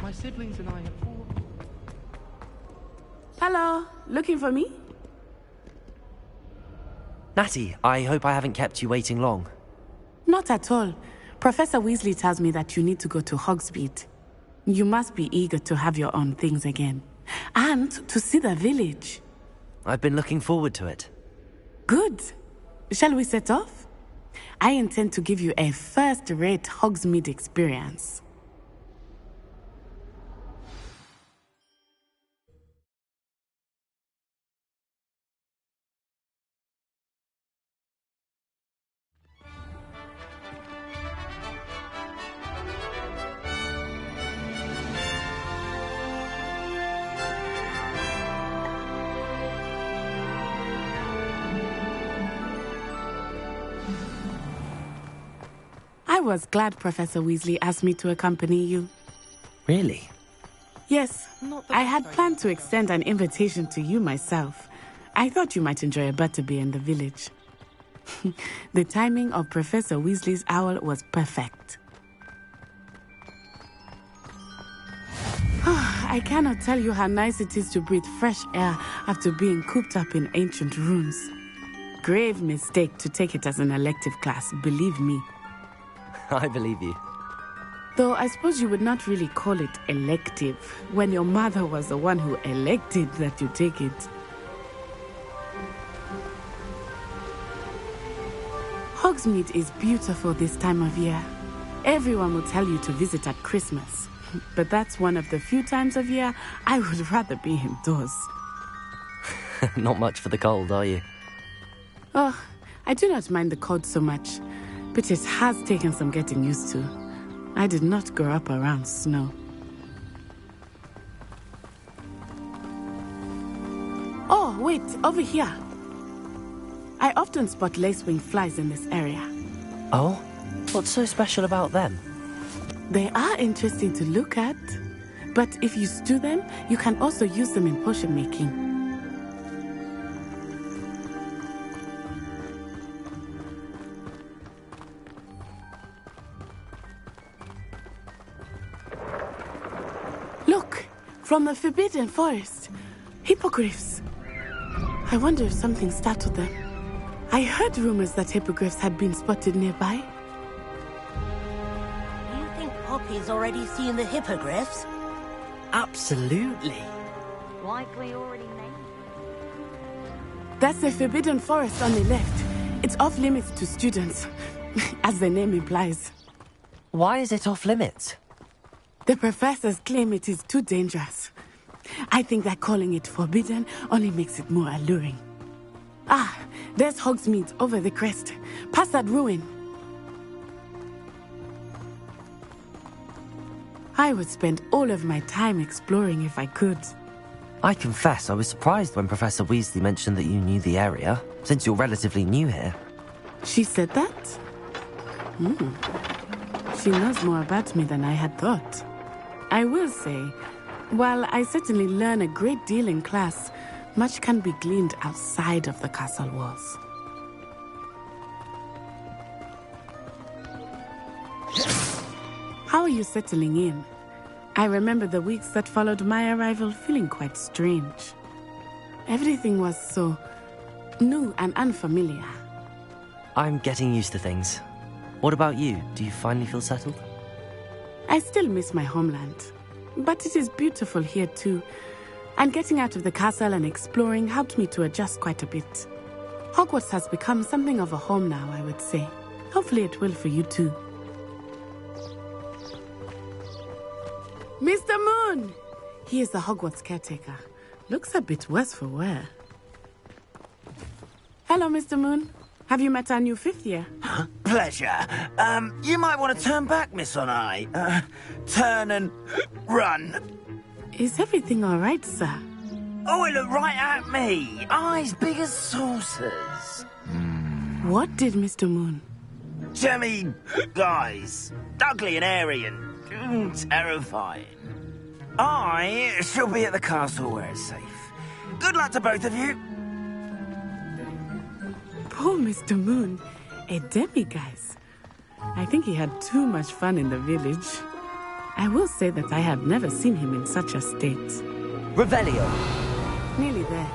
My siblings and I have all... Hello, looking for me? Natty, I hope I haven't kept you waiting long. Not at all. Professor Weasley tells me that you need to go to Hogsmeade. You must be eager to have your own things again. And to see the village. I've been looking forward to it. Good. Shall we set off? I intend to give you a first-rate Hogsmeade experience. I was glad Professor Weasley asked me to accompany you. Really? Yes, I had planned to extend an invitation to you myself. I thought you might enjoy a butterbeer in the village. The timing of Professor Weasley's owl was perfect. I cannot tell you how nice it is to breathe fresh air after being cooped up in ancient ruins. Grave mistake to take it as an elective class, believe me. I believe you. Though I suppose you would not really call it elective when your mother was the one who elected that you take it. Hogsmeade is beautiful this time of year. Everyone will tell you to visit at Christmas. But that's one of the few times of year I would rather be indoors. Not much for the cold, are you? Oh, I do not mind the cold so much. But it has taken some getting used to. I did not grow up around snow. Oh, wait, over here. I often spot lacewing flies in this area. Oh? What's so special about them? They are interesting to look at. But if you stew them, you can also use them in potion making. Look, from the Forbidden Forest. Hippogriffs. I wonder if something startled them. I heard rumors that hippogriffs had been spotted nearby. Do you think Poppy's already seen the hippogriffs? Absolutely. Likely already named. That's the Forbidden Forest on the left. It's off limits to students, as the name implies. Why is it off limits? The professors claim it is too dangerous. I think that calling it forbidden only makes it more alluring. Ah, there's Hogsmeade over the crest, past that ruin. I would spend all of my time exploring if I could. I confess I was surprised when Professor Weasley mentioned that you knew the area, since you're relatively new here. She said that? She knows more about me than I had thought. I will say, while I certainly learn a great deal in class, much can be gleaned outside of the castle walls. How are you settling in? I remember the weeks that followed my arrival feeling quite strange. Everything was so new and unfamiliar. I'm getting used to things. What about you? Do you finally feel settled? I still miss my homeland, but it is beautiful here too. And getting out of the castle and exploring helped me to adjust quite a bit. Hogwarts has become something of a home now, I would say. Hopefully it will for you too. Mr. Moon! He is the Hogwarts caretaker. Looks a bit worse for wear. Hello, Mr. Moon. Have you met our new 5th year? Pleasure. You might want to turn back, Miss Onai. Turn and run. Is everything all right, sir? Oh, it looked right at me. Eyes big as saucers. What did Mr. Moon? Jemmy guys. Ugly and airy and terrifying. I shall be at the castle where it's safe. Good luck to both of you. Poor Mr. Moon. A demiguise. I think he had too much fun in the village. I will say that I have never seen him in such a state. Revelio. Nearly there.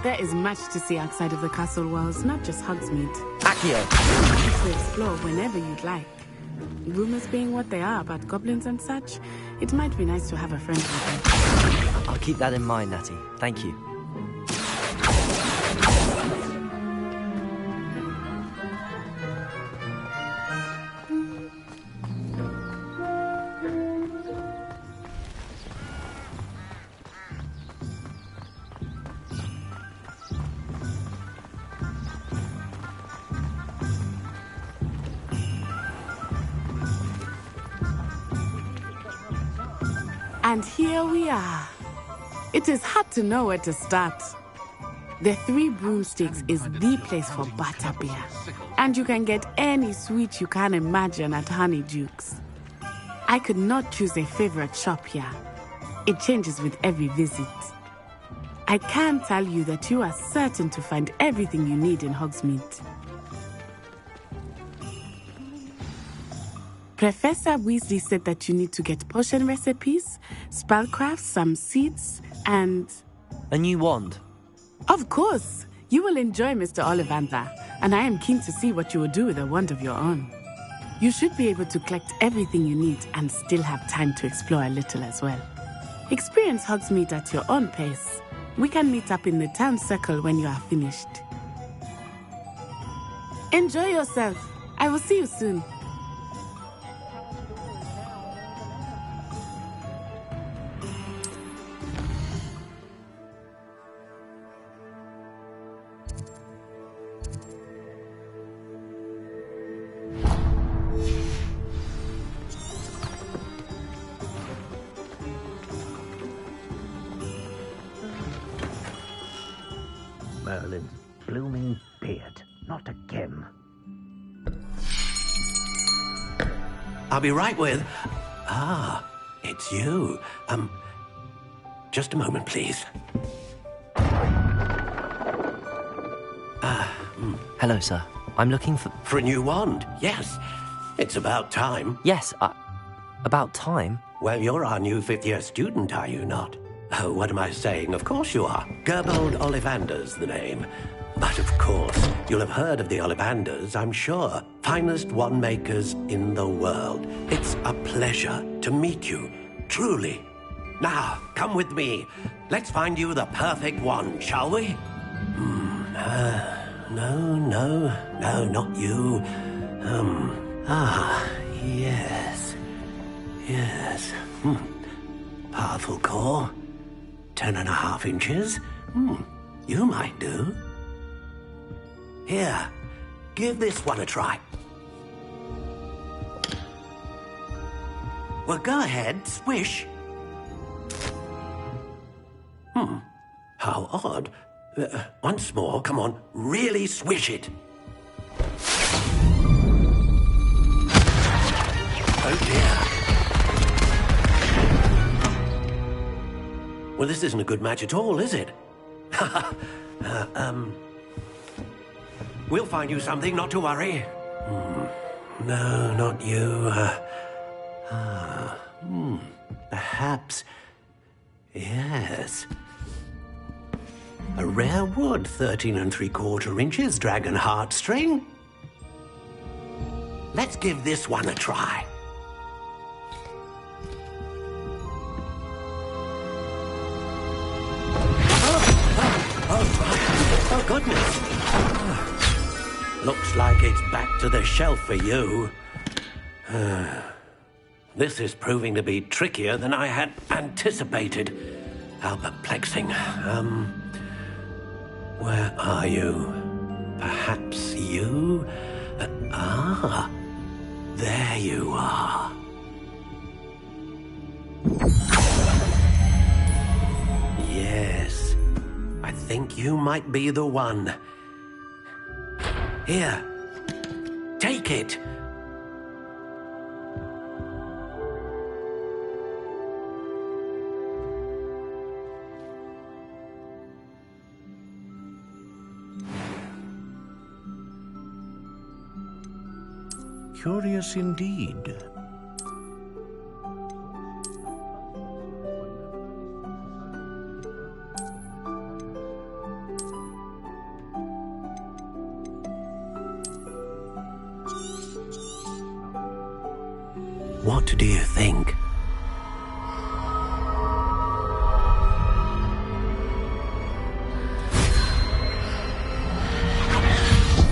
There is much to see outside of the castle walls, not just Hogsmeade. Accio. To explore whenever you'd like. Rumors being what they are about goblins and such, it might be nice to have a friend with them. I'll keep that in mind, Natty. Thank you. And here we are. It is hard to know where to start. The Three Broomsticks is the place for butterbeer. And you can get any sweet you can imagine at Honeydukes. I could not choose a favorite shop here. It changes with every visit. I can tell you that you are certain to find everything you need in Hogsmeade. Professor Weasley said that you need to get potion recipes, spellcrafts, some seeds, and... a new wand. Of course! You will enjoy Mr. Ollivander, and I am keen to see what you will do with a wand of your own. You should be able to collect everything you need and still have time to explore a little as well. Experience Hogsmeade at your own pace. We can meet up in the town circle when you are finished. Enjoy yourself. I will see you soon. Merlin's blooming beard. Not again. I'll be right with... Ah, it's you. Just a moment, please. Hello, sir. I'm looking for... For a new wand, yes. It's about time. Yes, about time? Well, you're our new 5th year student, are you not? Oh, what am I saying? Of course you are. Gerbold Ollivander's the name. But of course, you'll have heard of the Ollivanders, I'm sure. Finest wand makers in the world. It's a pleasure to meet you, truly. Now, come with me. Let's find you the perfect wand, shall we? No, not you. Yes. Powerful core. 10.5 inches. You might do. Here, give this one a try. Well, go ahead, swish. How odd. Once more, come on, really swish it. Oh dear. Well, this isn't a good match at all, is it? We'll find you something, not to worry. No, not you. Perhaps... yes. A rare wood, 13 3/4 inches, dragon heartstring. Let's give this one a try. Oh, goodness. Looks like it's back to the shelf for you. This is proving to be trickier than I had anticipated. How perplexing. Where are you? Perhaps you? There you are. Yes, I think you might be the one. Here, take it. Curious indeed. What do you think?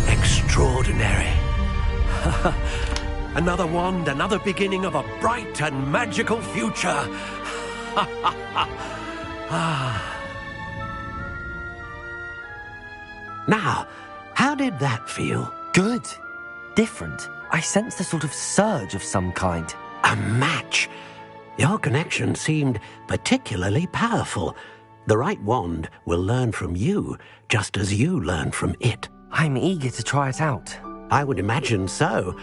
Extraordinary. Another wand, another beginning of a bright and magical future. Now, how did that feel? Good. Different. I sensed a sort of surge of some kind. A match. Your connection seemed particularly powerful. The right wand will learn from you, just as you learn from it. I'm eager to try it out. I would imagine so.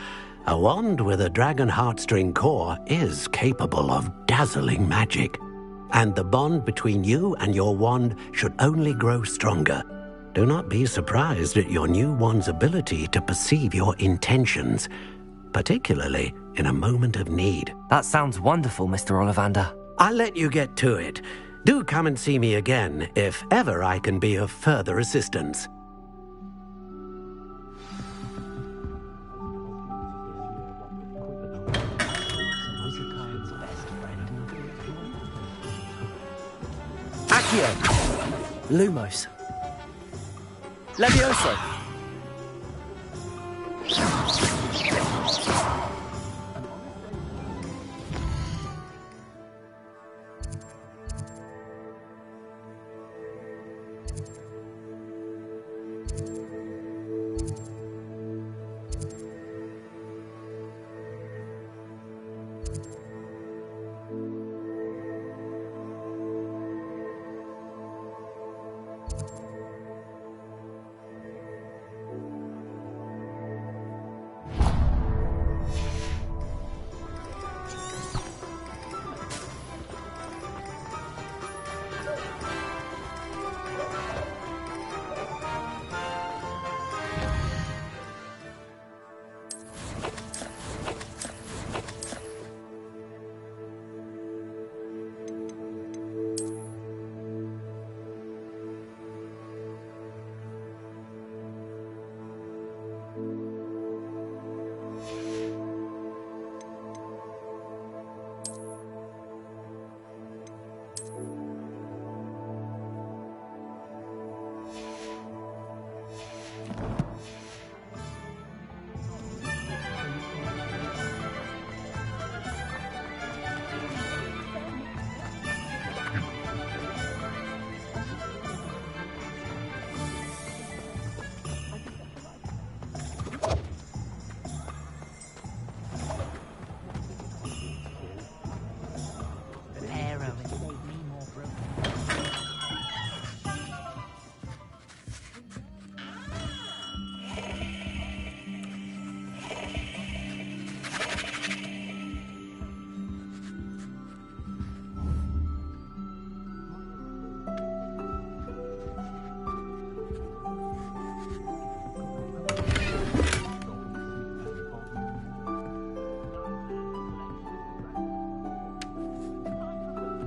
A wand with a dragon heartstring core is capable of dazzling magic. And the bond between you and your wand should only grow stronger. Do not be surprised at your new wand's ability to perceive your intentions, particularly in a moment of need. That sounds wonderful, Mr. Ollivander. I'll let you get to it. Do come and see me again if ever I can be of further assistance. Accio! Lumos! Levioso!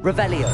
Revelio.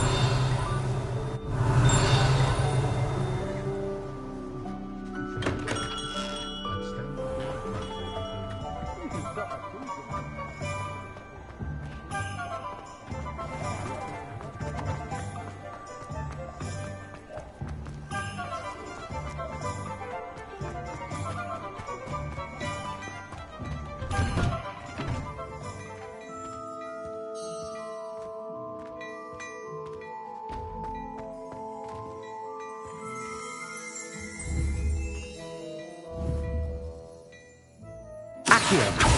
Here.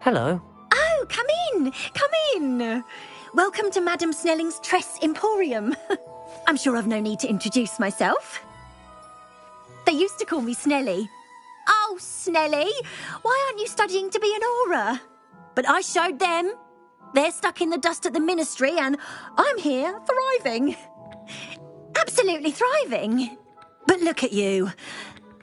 Hello. Oh, come in! Come in! Welcome to Madame Snelling's Tress Emporium. I'm sure I've no need to introduce myself. They used to call me Snelly. Oh, Snelly! Why aren't you studying to be an aura? But I showed them. They're stuck in the dust at the Ministry, and I'm here, thriving. Absolutely thriving. But look at you.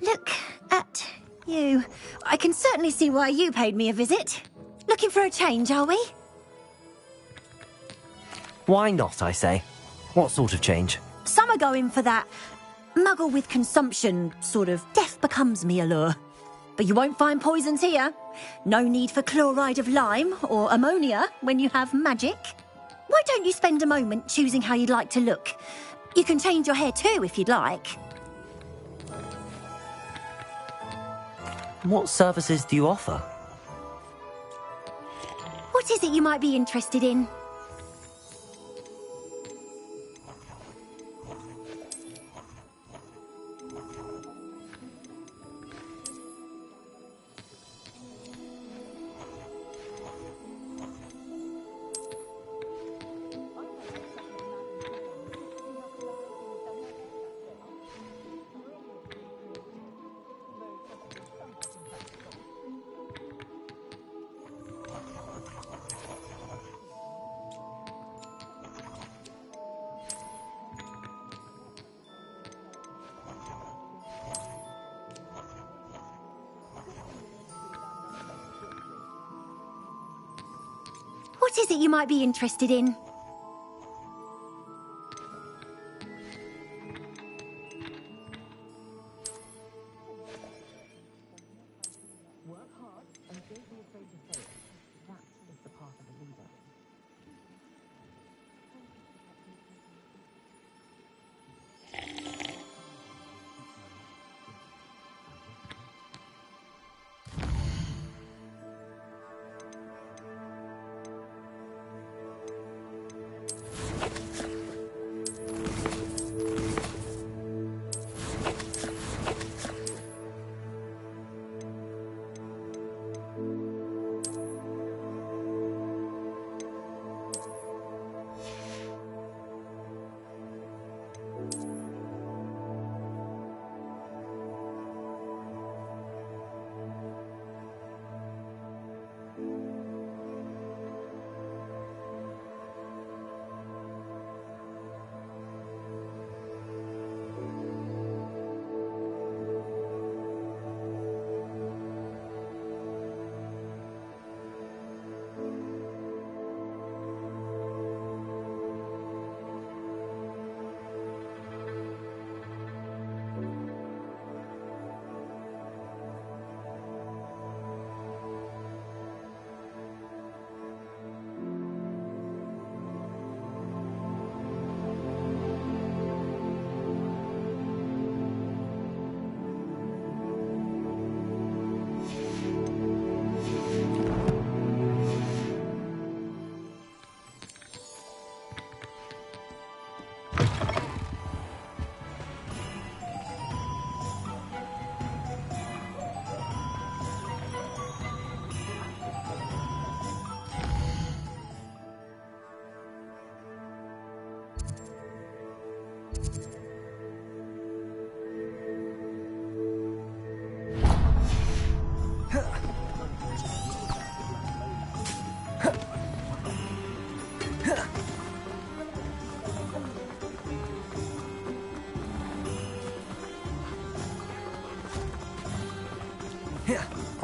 Look at you. I can certainly see why you paid me a visit. Looking for a change, are we? Why not, I say? What sort of change? Some are going for that muggle with consumption, sort of death becomes me allure. But you won't find poisons here. No need for chloride of lime or ammonia when you have magic. Why don't you spend a moment choosing how you'd like to look? You can change your hair too if you'd like. What services do you offer? What is it you might be interested in? What is it you might be interested in?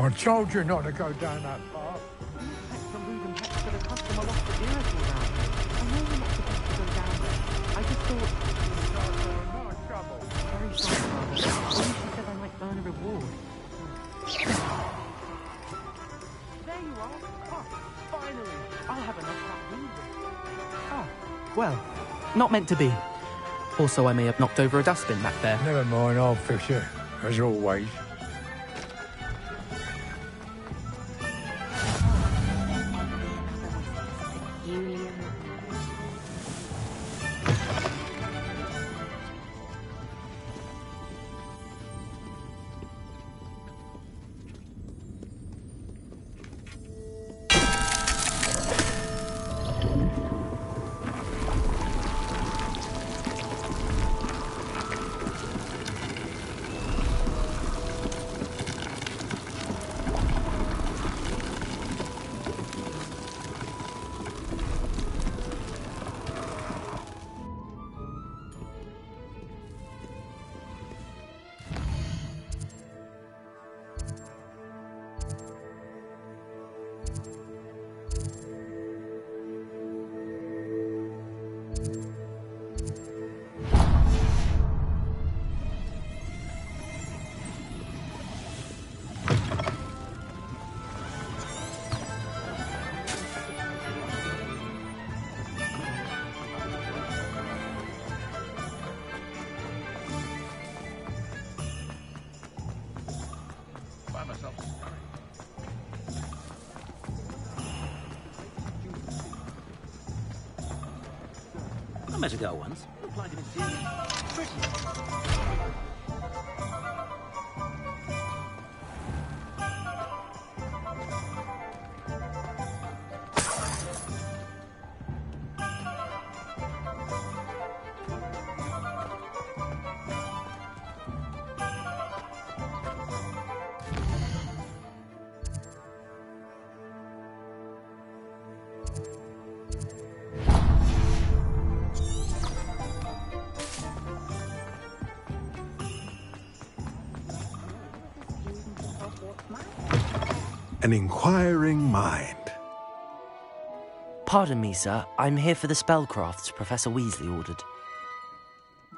I told you not to go down that path. I just thought... Very sorry, Father. She said I might earn a reward. There you are. Oh, finally. I'll have enough of that reason. Ah, well, not meant to be. Also, I may have knocked over a dustbin back there. Never mind, I'll fix it, as always. I met a girl once. Applied to Pretty. An inquiring mind. Pardon me, sir. I'm here for the spellcrafts Professor Weasley ordered.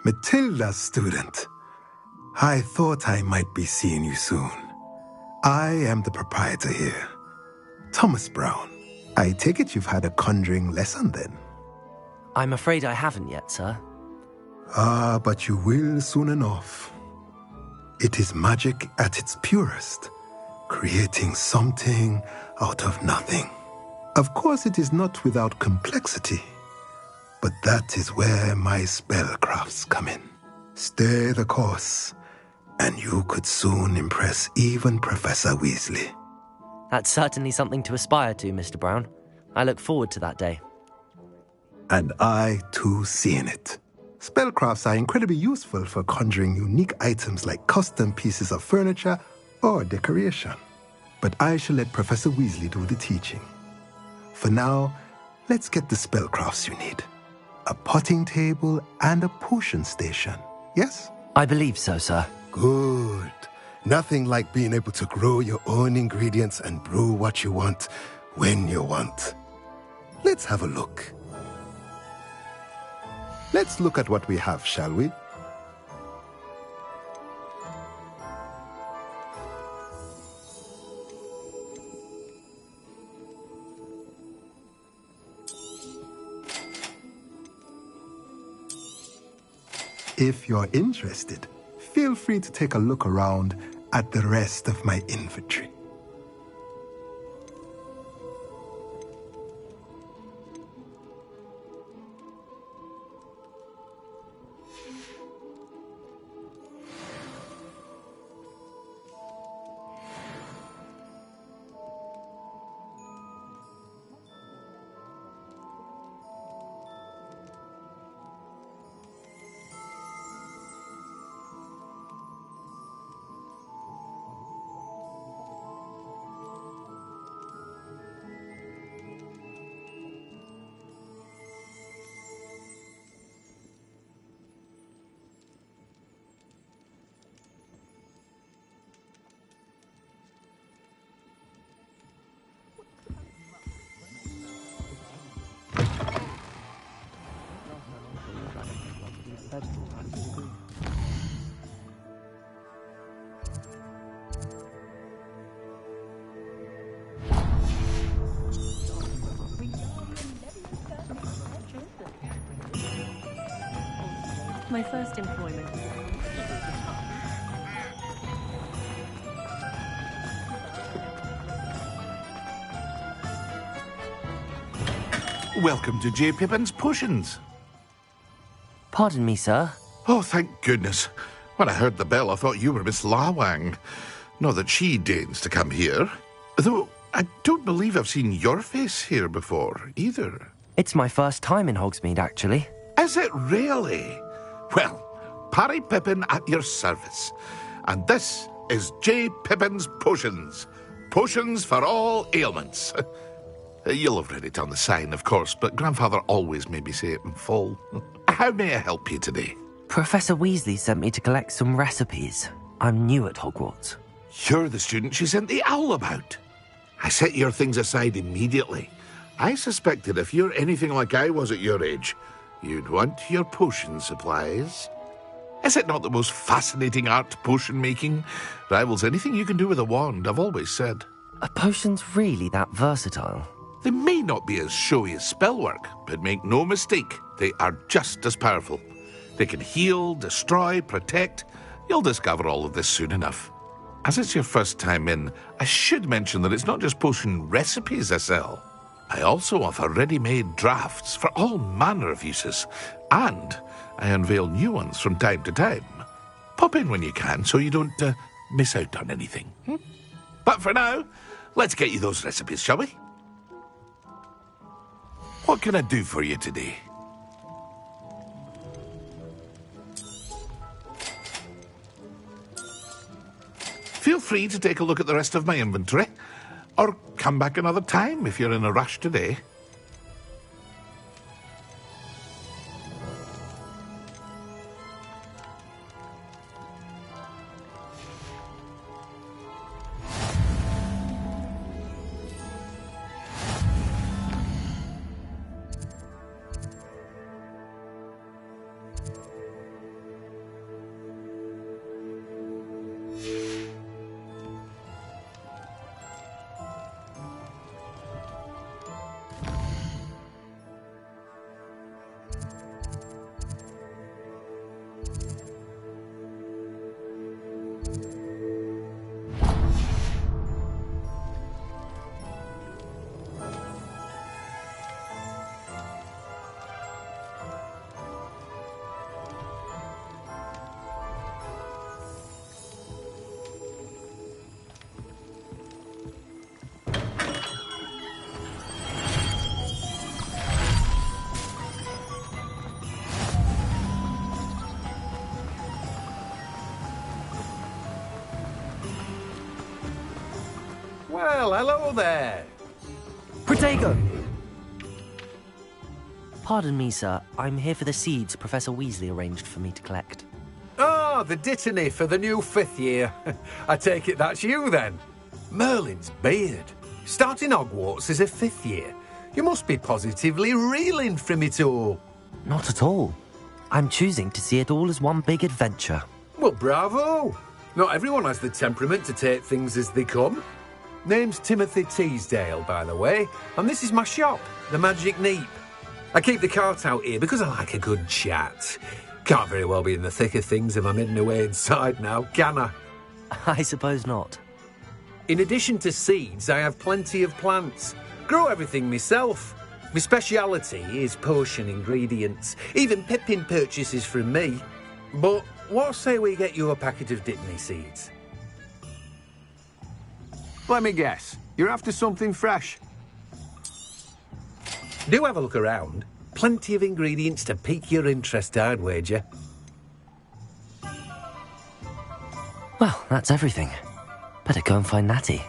Matilda's student. I thought I might be seeing you soon. I am the proprietor here, Thomas Brown. I take it you've had a conjuring lesson then? I'm afraid I haven't yet, sir. Ah, but you will soon enough. It is magic at its purest, creating something out of nothing. Of course, it is not without complexity, but that is where my spellcrafts come in. Stay the course, and you could soon impress even Professor Weasley. That's certainly something to aspire to, Mr. Brown. I look forward to that day. And I, too, see in it. Spellcrafts are incredibly useful for conjuring unique items like custom pieces of furniture or decoration. But I shall let Professor Weasley do the teaching. For now, let's get the spellcrafts you need. A potting table and a potion station, yes? I believe so, sir. Good. Nothing like being able to grow your own ingredients and brew what you want when you want. Let's have a look. Let's look at what we have, shall we? If you're interested, feel free to take a look around at the rest of my inventory. My first employment. Welcome to J. Pippin's Potions. Pardon me, sir. Oh, thank goodness. When I heard the bell, I thought you were Miss Lawang. Not that she deigns to come here. Though I don't believe I've seen your face here before, either. It's my first time in Hogsmeade, actually. Is it really? Well, Parry Pippin at your service. And this is J. Pippin's Potions. Potions for all ailments. You'll have read it on the sign, of course, but Grandfather always made me say it in full. How may I help you today? Professor Weasley sent me to collect some recipes. I'm new at Hogwarts. You're the student she sent the owl about. I set your things aside immediately. I suspected if you're anything like I was at your age, you'd want your potion supplies. Is it not the most fascinating art, potion making? Rivals anything you can do with a wand, I've always said. Are potions really that versatile? They may not be as showy as spellwork, but make no mistake, they are just as powerful. They can heal, destroy, protect. You'll discover all of this soon enough. As it's your first time in, I should mention that it's not just potion recipes I sell. I also offer ready-made drafts for all manner of uses, and I unveil new ones from time to time. Pop in when you can so you don't miss out on anything. But for now, let's get you those recipes, shall we? What can I do for you today? Feel free to take a look at the rest of my inventory, or come back another time if you're in a rush today. Well, hello there. Protego! Pardon me, sir. I'm here for the seeds Professor Weasley arranged for me to collect. Oh, the dittany for the new 5th year. I take it that's you, then. Merlin's beard. Starting Hogwarts as a 5th year. You must be positively reeling from it all. Not at all. I'm choosing to see it all as one big adventure. Well, bravo. Not everyone has the temperament to take things as they come. Name's Timothy Teasdale, by the way, and this is my shop, the Magic Neep. I keep the cart out here because I like a good chat. Can't very well be in the thick of things if I'm hidden away inside now, can I? I suppose not. In addition to seeds, I have plenty of plants. Grow everything myself. My speciality is potion ingredients. Even Pippin purchases from me. But what say we get you a packet of Dittany seeds? Let me guess. You're after something fresh. Do have a look around. Plenty of ingredients to pique your interest, I'd wager. Well, that's everything. Better go and find Natty.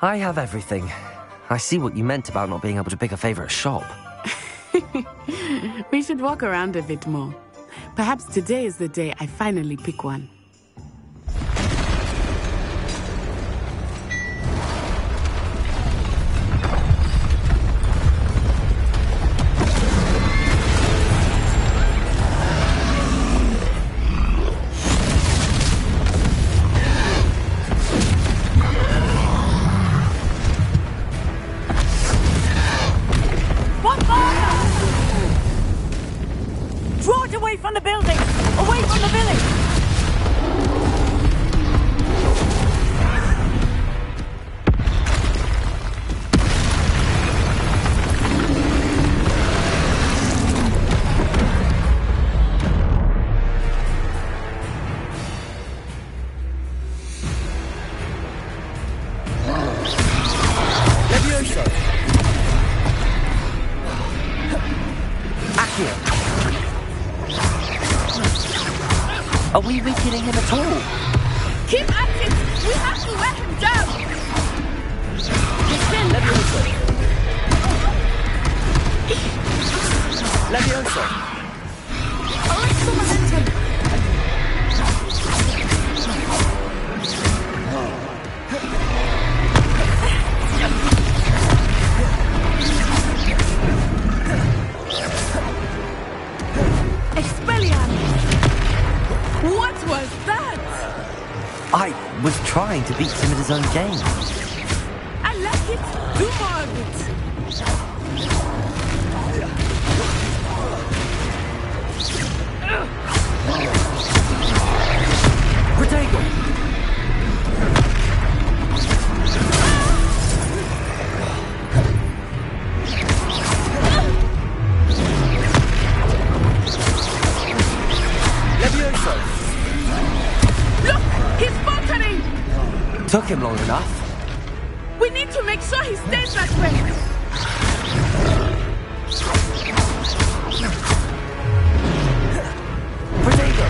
I have everything. I see what you meant about not being able to pick a favourite shop. We should walk around a bit more. Perhaps today is the day I finally pick one. Draw it away from the building! Away from the village! Levioso! Accio! Are we weakening him at all? Keep at it! We have to wear him down! Levioso! Levioso! Arrest the momentum! What was that? I was trying to beat him at his own game. I like it. Do more of it. Protego! Levioso! Look! He's faltering! Took him long enough. We need to make sure he stays that way. Protego!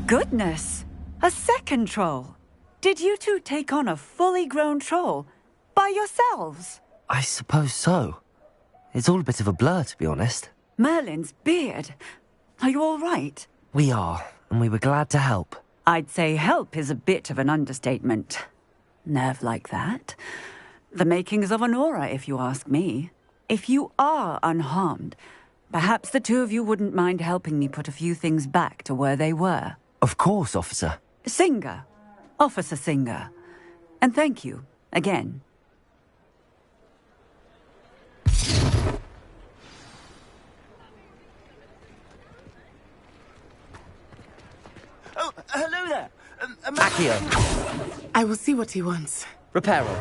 Goodness! A second troll! Did you two take on a fully grown troll? By yourselves? I suppose so. It's all a bit of a blur, to be honest. Merlin's beard. Are you all right? We are, and we were glad to help. I'd say help is a bit of an understatement. Nerve like that. The makings of an aura, if you ask me. If you are unharmed, perhaps the two of you wouldn't mind helping me put a few things back to where they were. Of course, officer. Singer. Officer Singer. And thank you, again. Oh, hello there. Accio. I will see what he wants. Reparo.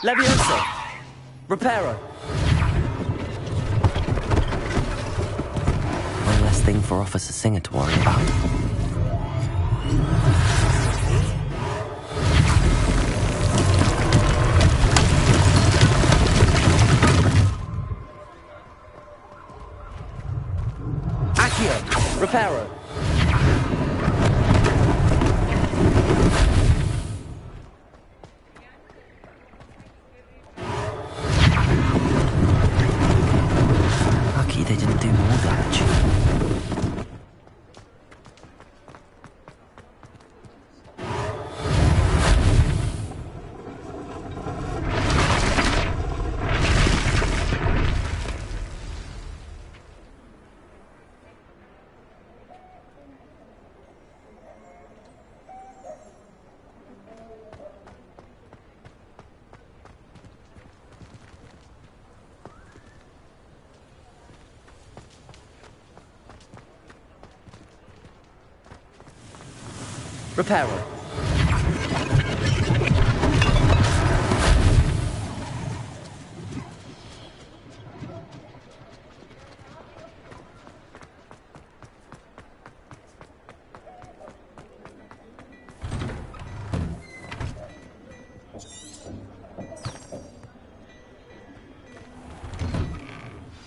Levioso. Reparo. One less thing for Officer Singer to worry about. Accio. Reparo. Lucky they didn't do more damage. Repair her.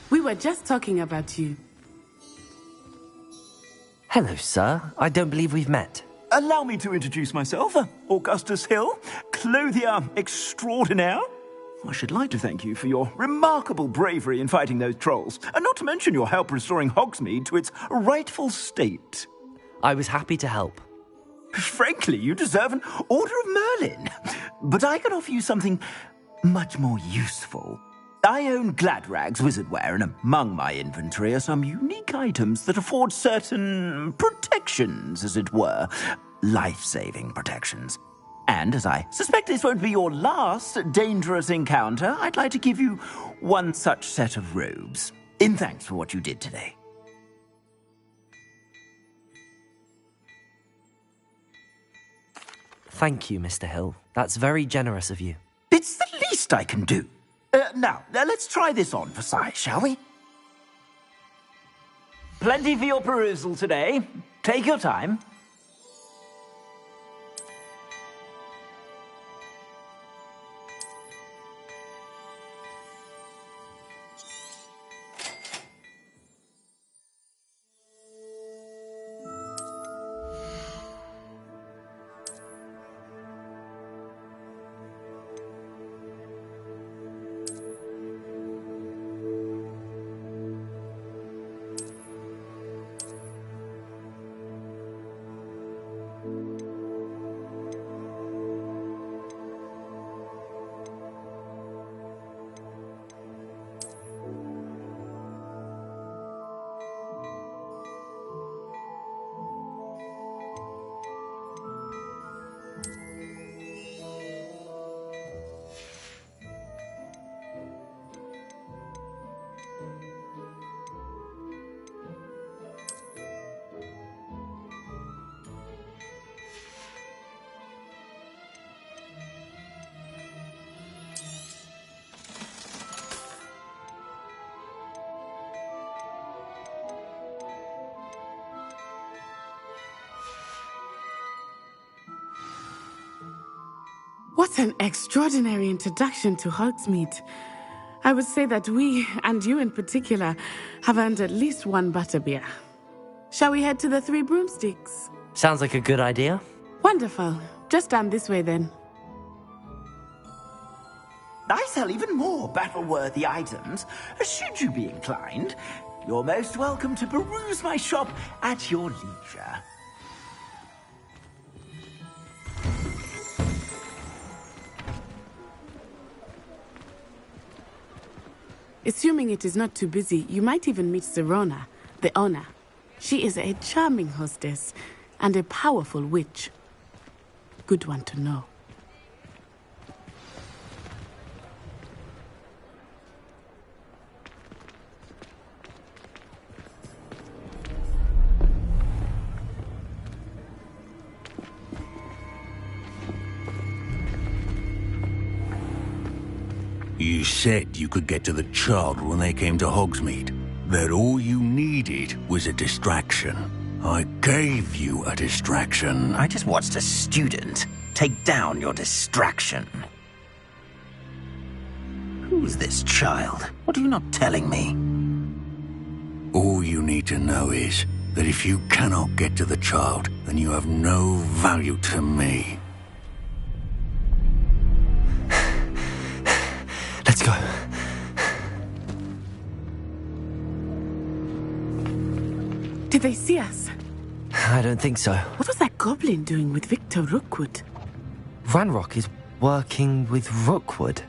We were just talking about you. Hello, sir. I don't believe we've met. Allow me to introduce myself, Augustus Hill, clothier extraordinaire. I should like to thank you for your remarkable bravery in fighting those trolls, and not to mention your help restoring Hogsmeade to its rightful state. I was happy to help. Frankly, you deserve an Order of Merlin. But I can offer you something much more useful. I own Gladrag's wizardware, and among my inventory are some unique items that afford certain protections, as it were. Life-saving protections. And as I suspect this won't be your last dangerous encounter, I'd like to give you one such set of robes, in thanks for what you did today. Thank you, Mr. Hill. That's very generous of you. It's the least I can do. Now, let's try this on for size, shall we? Plenty for your perusal today. Take your time. What an extraordinary introduction to Hogsmeade. I would say that we, and you in particular, have earned at least one butterbeer. Shall we head to the Three Broomsticks? Sounds like a good idea. Wonderful. Just down this way then. I sell even more battle-worthy items. Should you be inclined, you're most welcome to peruse my shop at your leisure. Assuming it is not too busy, you might even meet Serona, the owner. She is a charming hostess and a powerful witch. Good one to know. You said you could get to the child when they came to Hogsmeade. That all you needed was a distraction. I gave you a distraction. I just watched a student take down your distraction. Who's this child? What are you not telling me? All you need to know is that if you cannot get to the child, then you have no value to me. Let's go. Did they see us? I don't think so. What was that goblin doing with Victor Rookwood? Ranrock is working with Rookwood.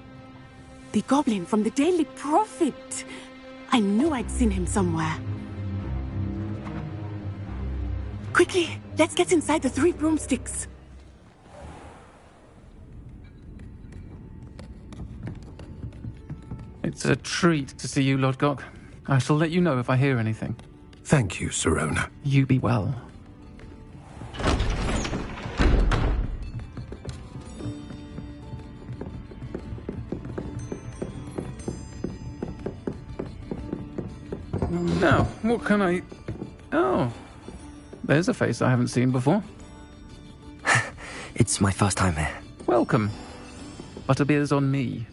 The goblin from the Daily Prophet. I knew I'd seen him somewhere. Quickly, let's get inside the Three Broomsticks. It's a treat to see you, Lodgok. I shall let you know if I hear anything. Thank you, Serona. You be well. What can I... Oh, there's a face I haven't seen before. It's my first time here. Welcome. Butterbeer's on me.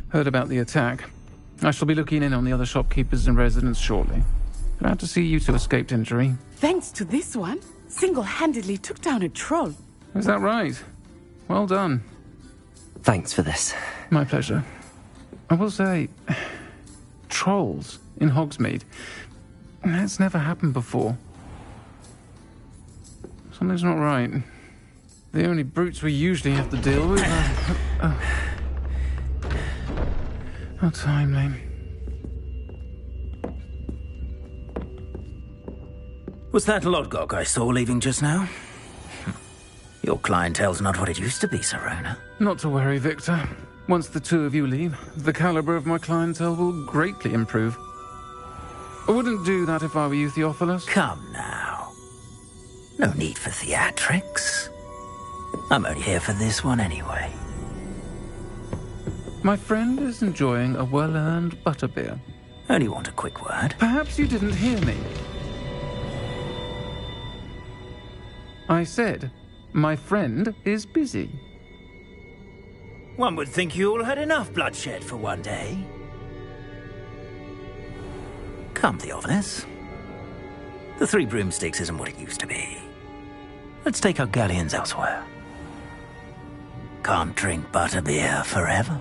Heard about the attack. I shall be looking in on the other shopkeepers and residents shortly. Glad to see you two escaped injury. Thanks to this one, single-handedly took down a troll. Is that right? Well done. Thanks for this. My pleasure. I will say, trolls in Hogsmeade. That's never happened before. Something's not right. The only brutes we usually have to deal with are... How timely. Was that Lodgok I saw leaving just now? Your clientele's not what it used to be, Serona. Not to worry, Victor. Once the two of you leave, the caliber of my clientele will greatly improve. I wouldn't do that if I were you, Theophilus. Come now. No need for theatrics. I'm only here for this one anyway. My friend is enjoying a well-earned butterbeer. Only want a quick word. Perhaps you didn't hear me. I said, my friend is busy. One would think you all had enough bloodshed for one day. Come, Theophilus. The Three Broomsticks isn't what it used to be. Let's take our galleons elsewhere. Can't drink butterbeer forever.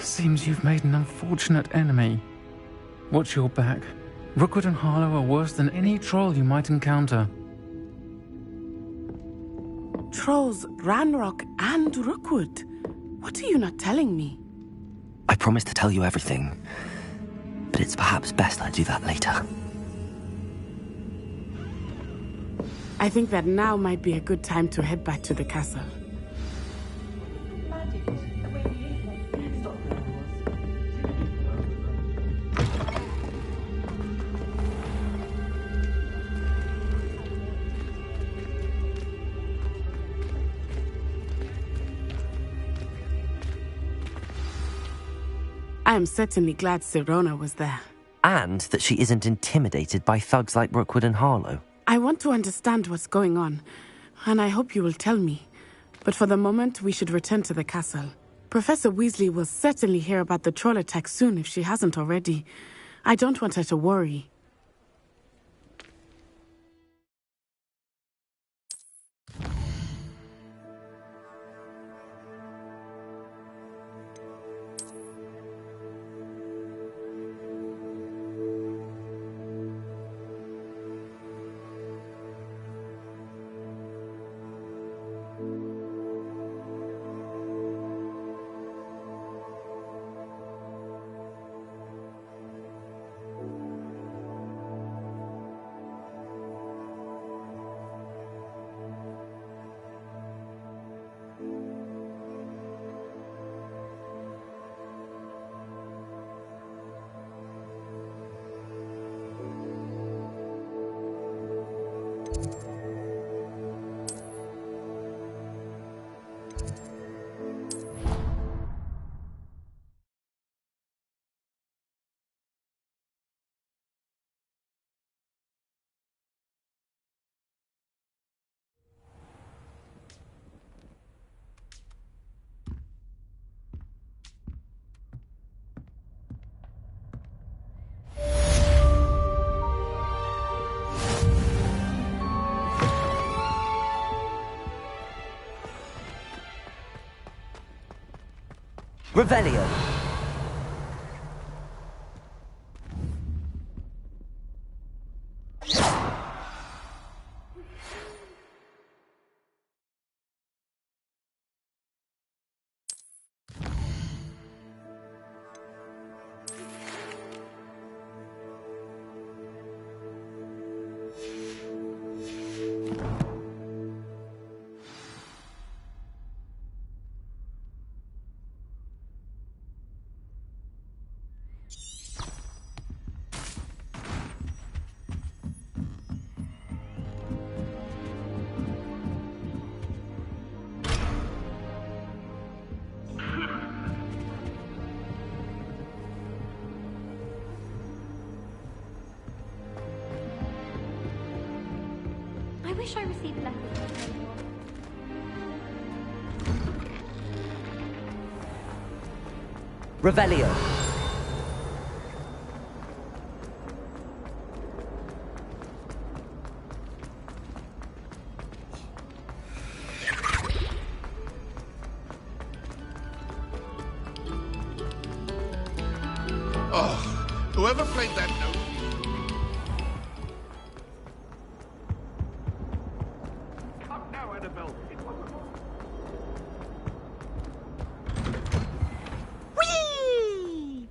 Seems you've made an unfortunate enemy. Watch your back. Rookwood and Harlow are worse than any troll you might encounter. Trolls, Ranrock, and Rookwood. What are you not telling me? I promised to tell you everything, but it's perhaps best I do that later. I think that now might be a good time to head back to the castle. I am certainly glad Serona was there. And that she isn't intimidated by thugs like Rookwood and Harlow. I want to understand what's going on, and I hope you will tell me. But for the moment, we should return to the castle. Professor Weasley will certainly hear about the troll attack soon if she hasn't already. I don't want her to worry. Revelio. wish I received letters from anyone. Revelio. Oh, whoever played that note. Up now, Annabelle. It wasn't. Whee!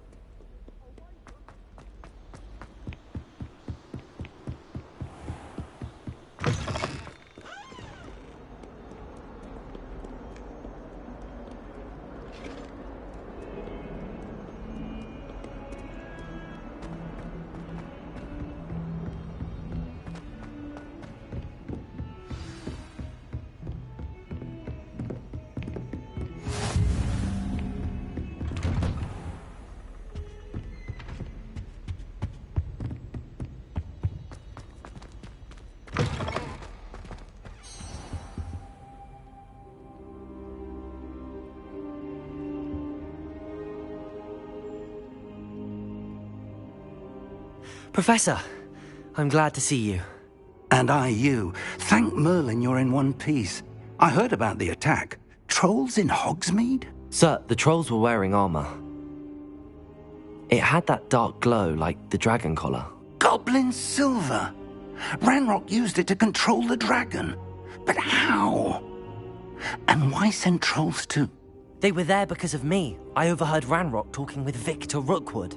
Professor, I'm glad to see you. And I you. Thank Merlin you're in one piece. I heard about the attack. Trolls in Hogsmeade? Sir, the trolls were wearing armor. It had that dark glow like the dragon collar. Goblin silver. Ranrock used it to control the dragon. But how? And why send trolls to... They were there because of me. I overheard Ranrock talking with Victor Rookwood.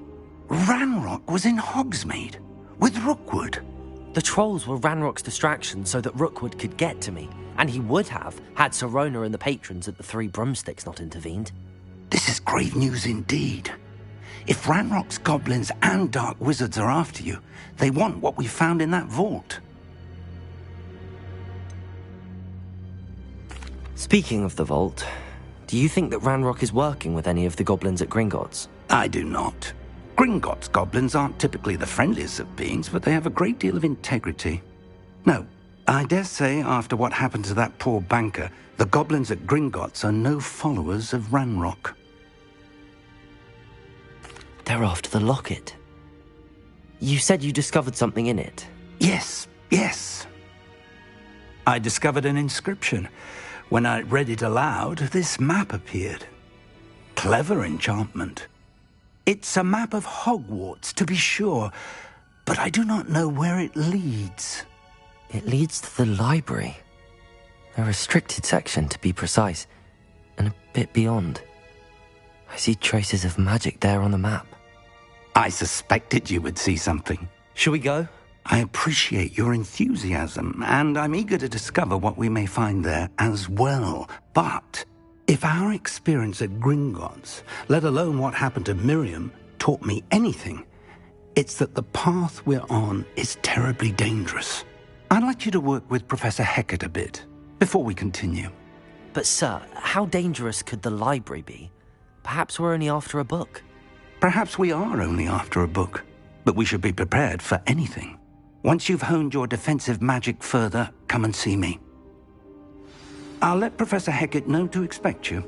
Ranrock was in Hogsmeade? With Rookwood? The trolls were Ranrock's distraction so that Rookwood could get to me. And he would have, had Sirona and the patrons at the Three Broomsticks not intervened. This is grave news indeed. If Ranrock's goblins and dark wizards are after you, they want what we found in that vault. Speaking of the vault, do you think that Ranrock is working with any of the goblins at Gringotts? I do not. Gringotts goblins aren't typically the friendliest of beings, but they have a great deal of integrity. No, I dare say after what happened to that poor banker, the goblins at Gringotts are no followers of Ranrock. They're after the locket. You said you discovered something in it. Yes. I discovered an inscription. When I read it aloud, this map appeared. Clever enchantment. It's a map of Hogwarts, to be sure, but I do not know where it leads. It leads to the library. A restricted section, to be precise, and a bit beyond. I see traces of magic there on the map. I suspected you would see something. Shall we go? I appreciate your enthusiasm, and I'm eager to discover what we may find there as well. But if our experience at Gringotts, let alone what happened to Miriam, taught me anything, it's that the path we're on is terribly dangerous. I'd like you to work with Professor Hecat a bit before we continue. But sir, how dangerous could the library be? Perhaps we're only after a book. Perhaps we are only after a book, but we should be prepared for anything. Once you've honed your defensive magic further, come and see me. I'll let Professor Hecat know to expect you.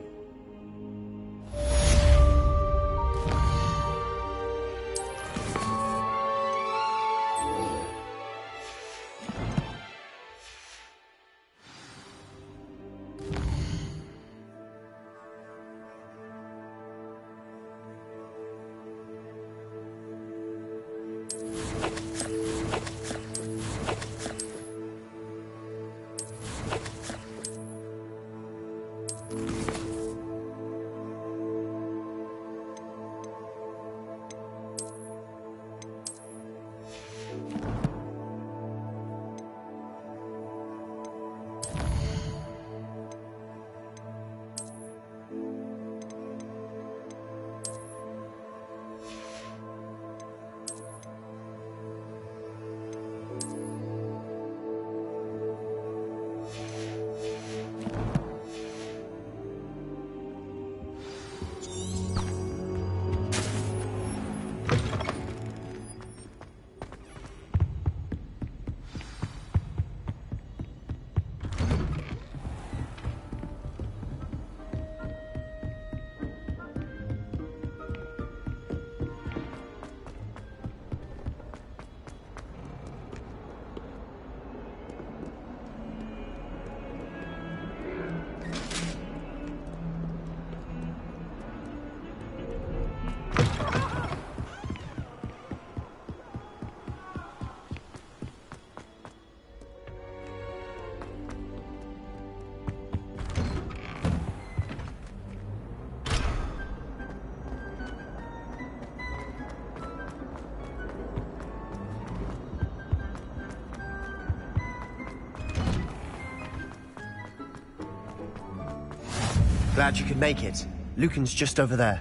Glad you could make it. Lucan's just over there.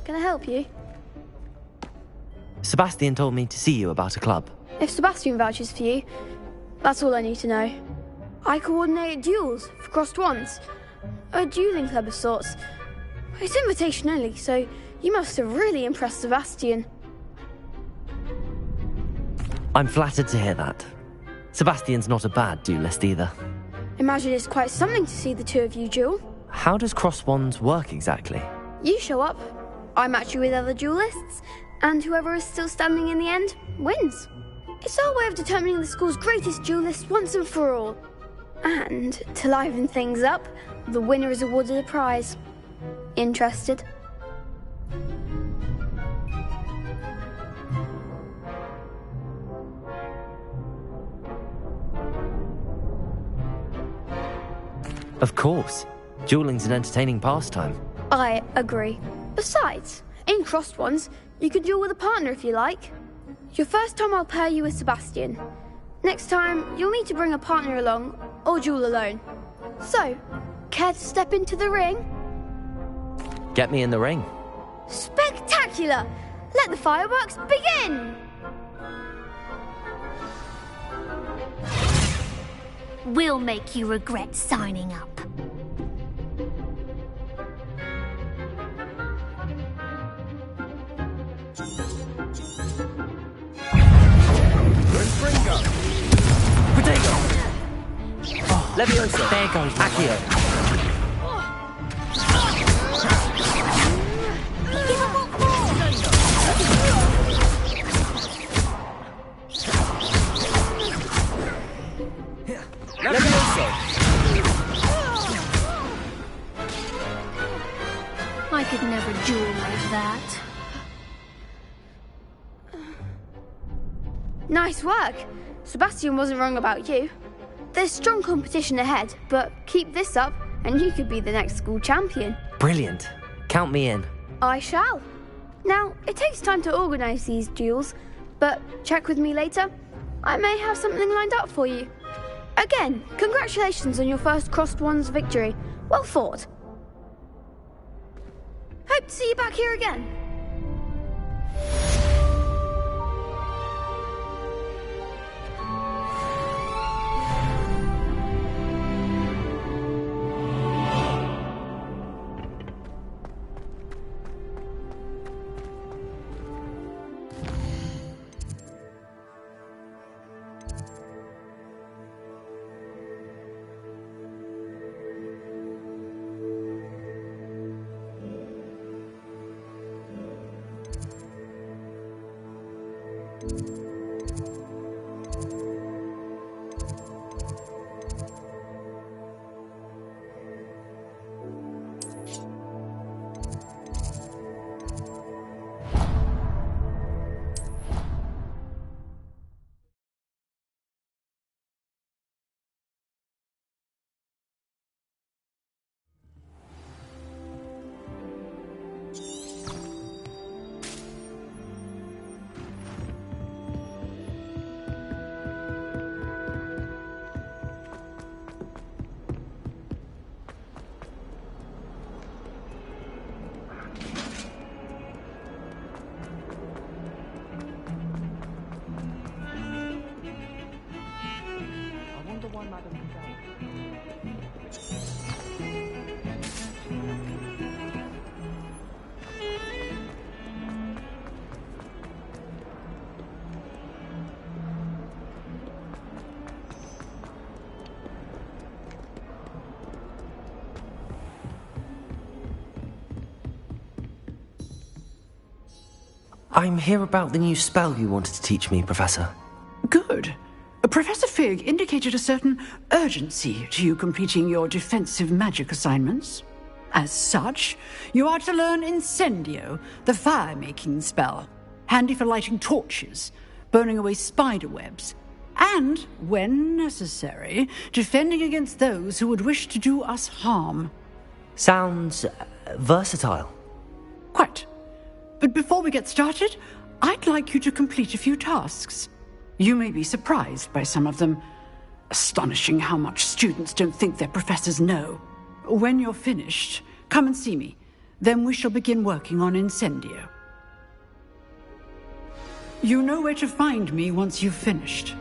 Can I help you? Sebastian told me to see you about a club. If Sebastian vouches for you, that's all I need to know. I coordinate duels for crossed wands. A dueling club of sorts. It's invitation only, so you must have really impressed Sebastian. I'm flattered to hear that. Sebastian's not a bad duelist either. Imagine it's quite something to see the two of you duel. How does cross wands work exactly? You show up, I match you with other duelists, and whoever is still standing in the end wins. It's our way of determining the school's greatest duelist once and for all. And to liven things up, the winner is awarded a prize. Interested? Of course. Dueling's an entertaining pastime. I agree. Besides, in crossed ones, you can duel with a partner if you like. Your first time I'll pair you with Sebastian. Next time, you'll need to bring a partner along, or duel alone. So, care to step into the ring? Get me in the ring. Spectacular! Let the fireworks begin! We'll make you regret signing up. Potato! Oh, Leviosa! There goes Accio. I could never duel like that. Nice work! Sebastian wasn't wrong about you. There's strong competition ahead, but keep this up and you could be the next school champion. Brilliant. Count me in. I shall. Now, it takes time to organise these duels, but check with me later. I may have something lined up for you. Again, congratulations on your first crossed wands victory. Well fought. Hope to see you back here again. I'm here about the new spell you wanted to teach me, Professor. Good. Professor Fig indicated a certain urgency to you completing your defensive magic assignments. As such, you are to learn Incendio, the fire-making spell, handy for lighting torches, burning away spider webs, and, when necessary, defending against those who would wish to do us harm. Sounds versatile. Quite. But before we get started, I'd like you to complete a few tasks. You may be surprised by some of them. Astonishing how much students don't think their professors know. When you're finished, come and see me. Then we shall begin working on Incendio. You know where to find me once you've finished.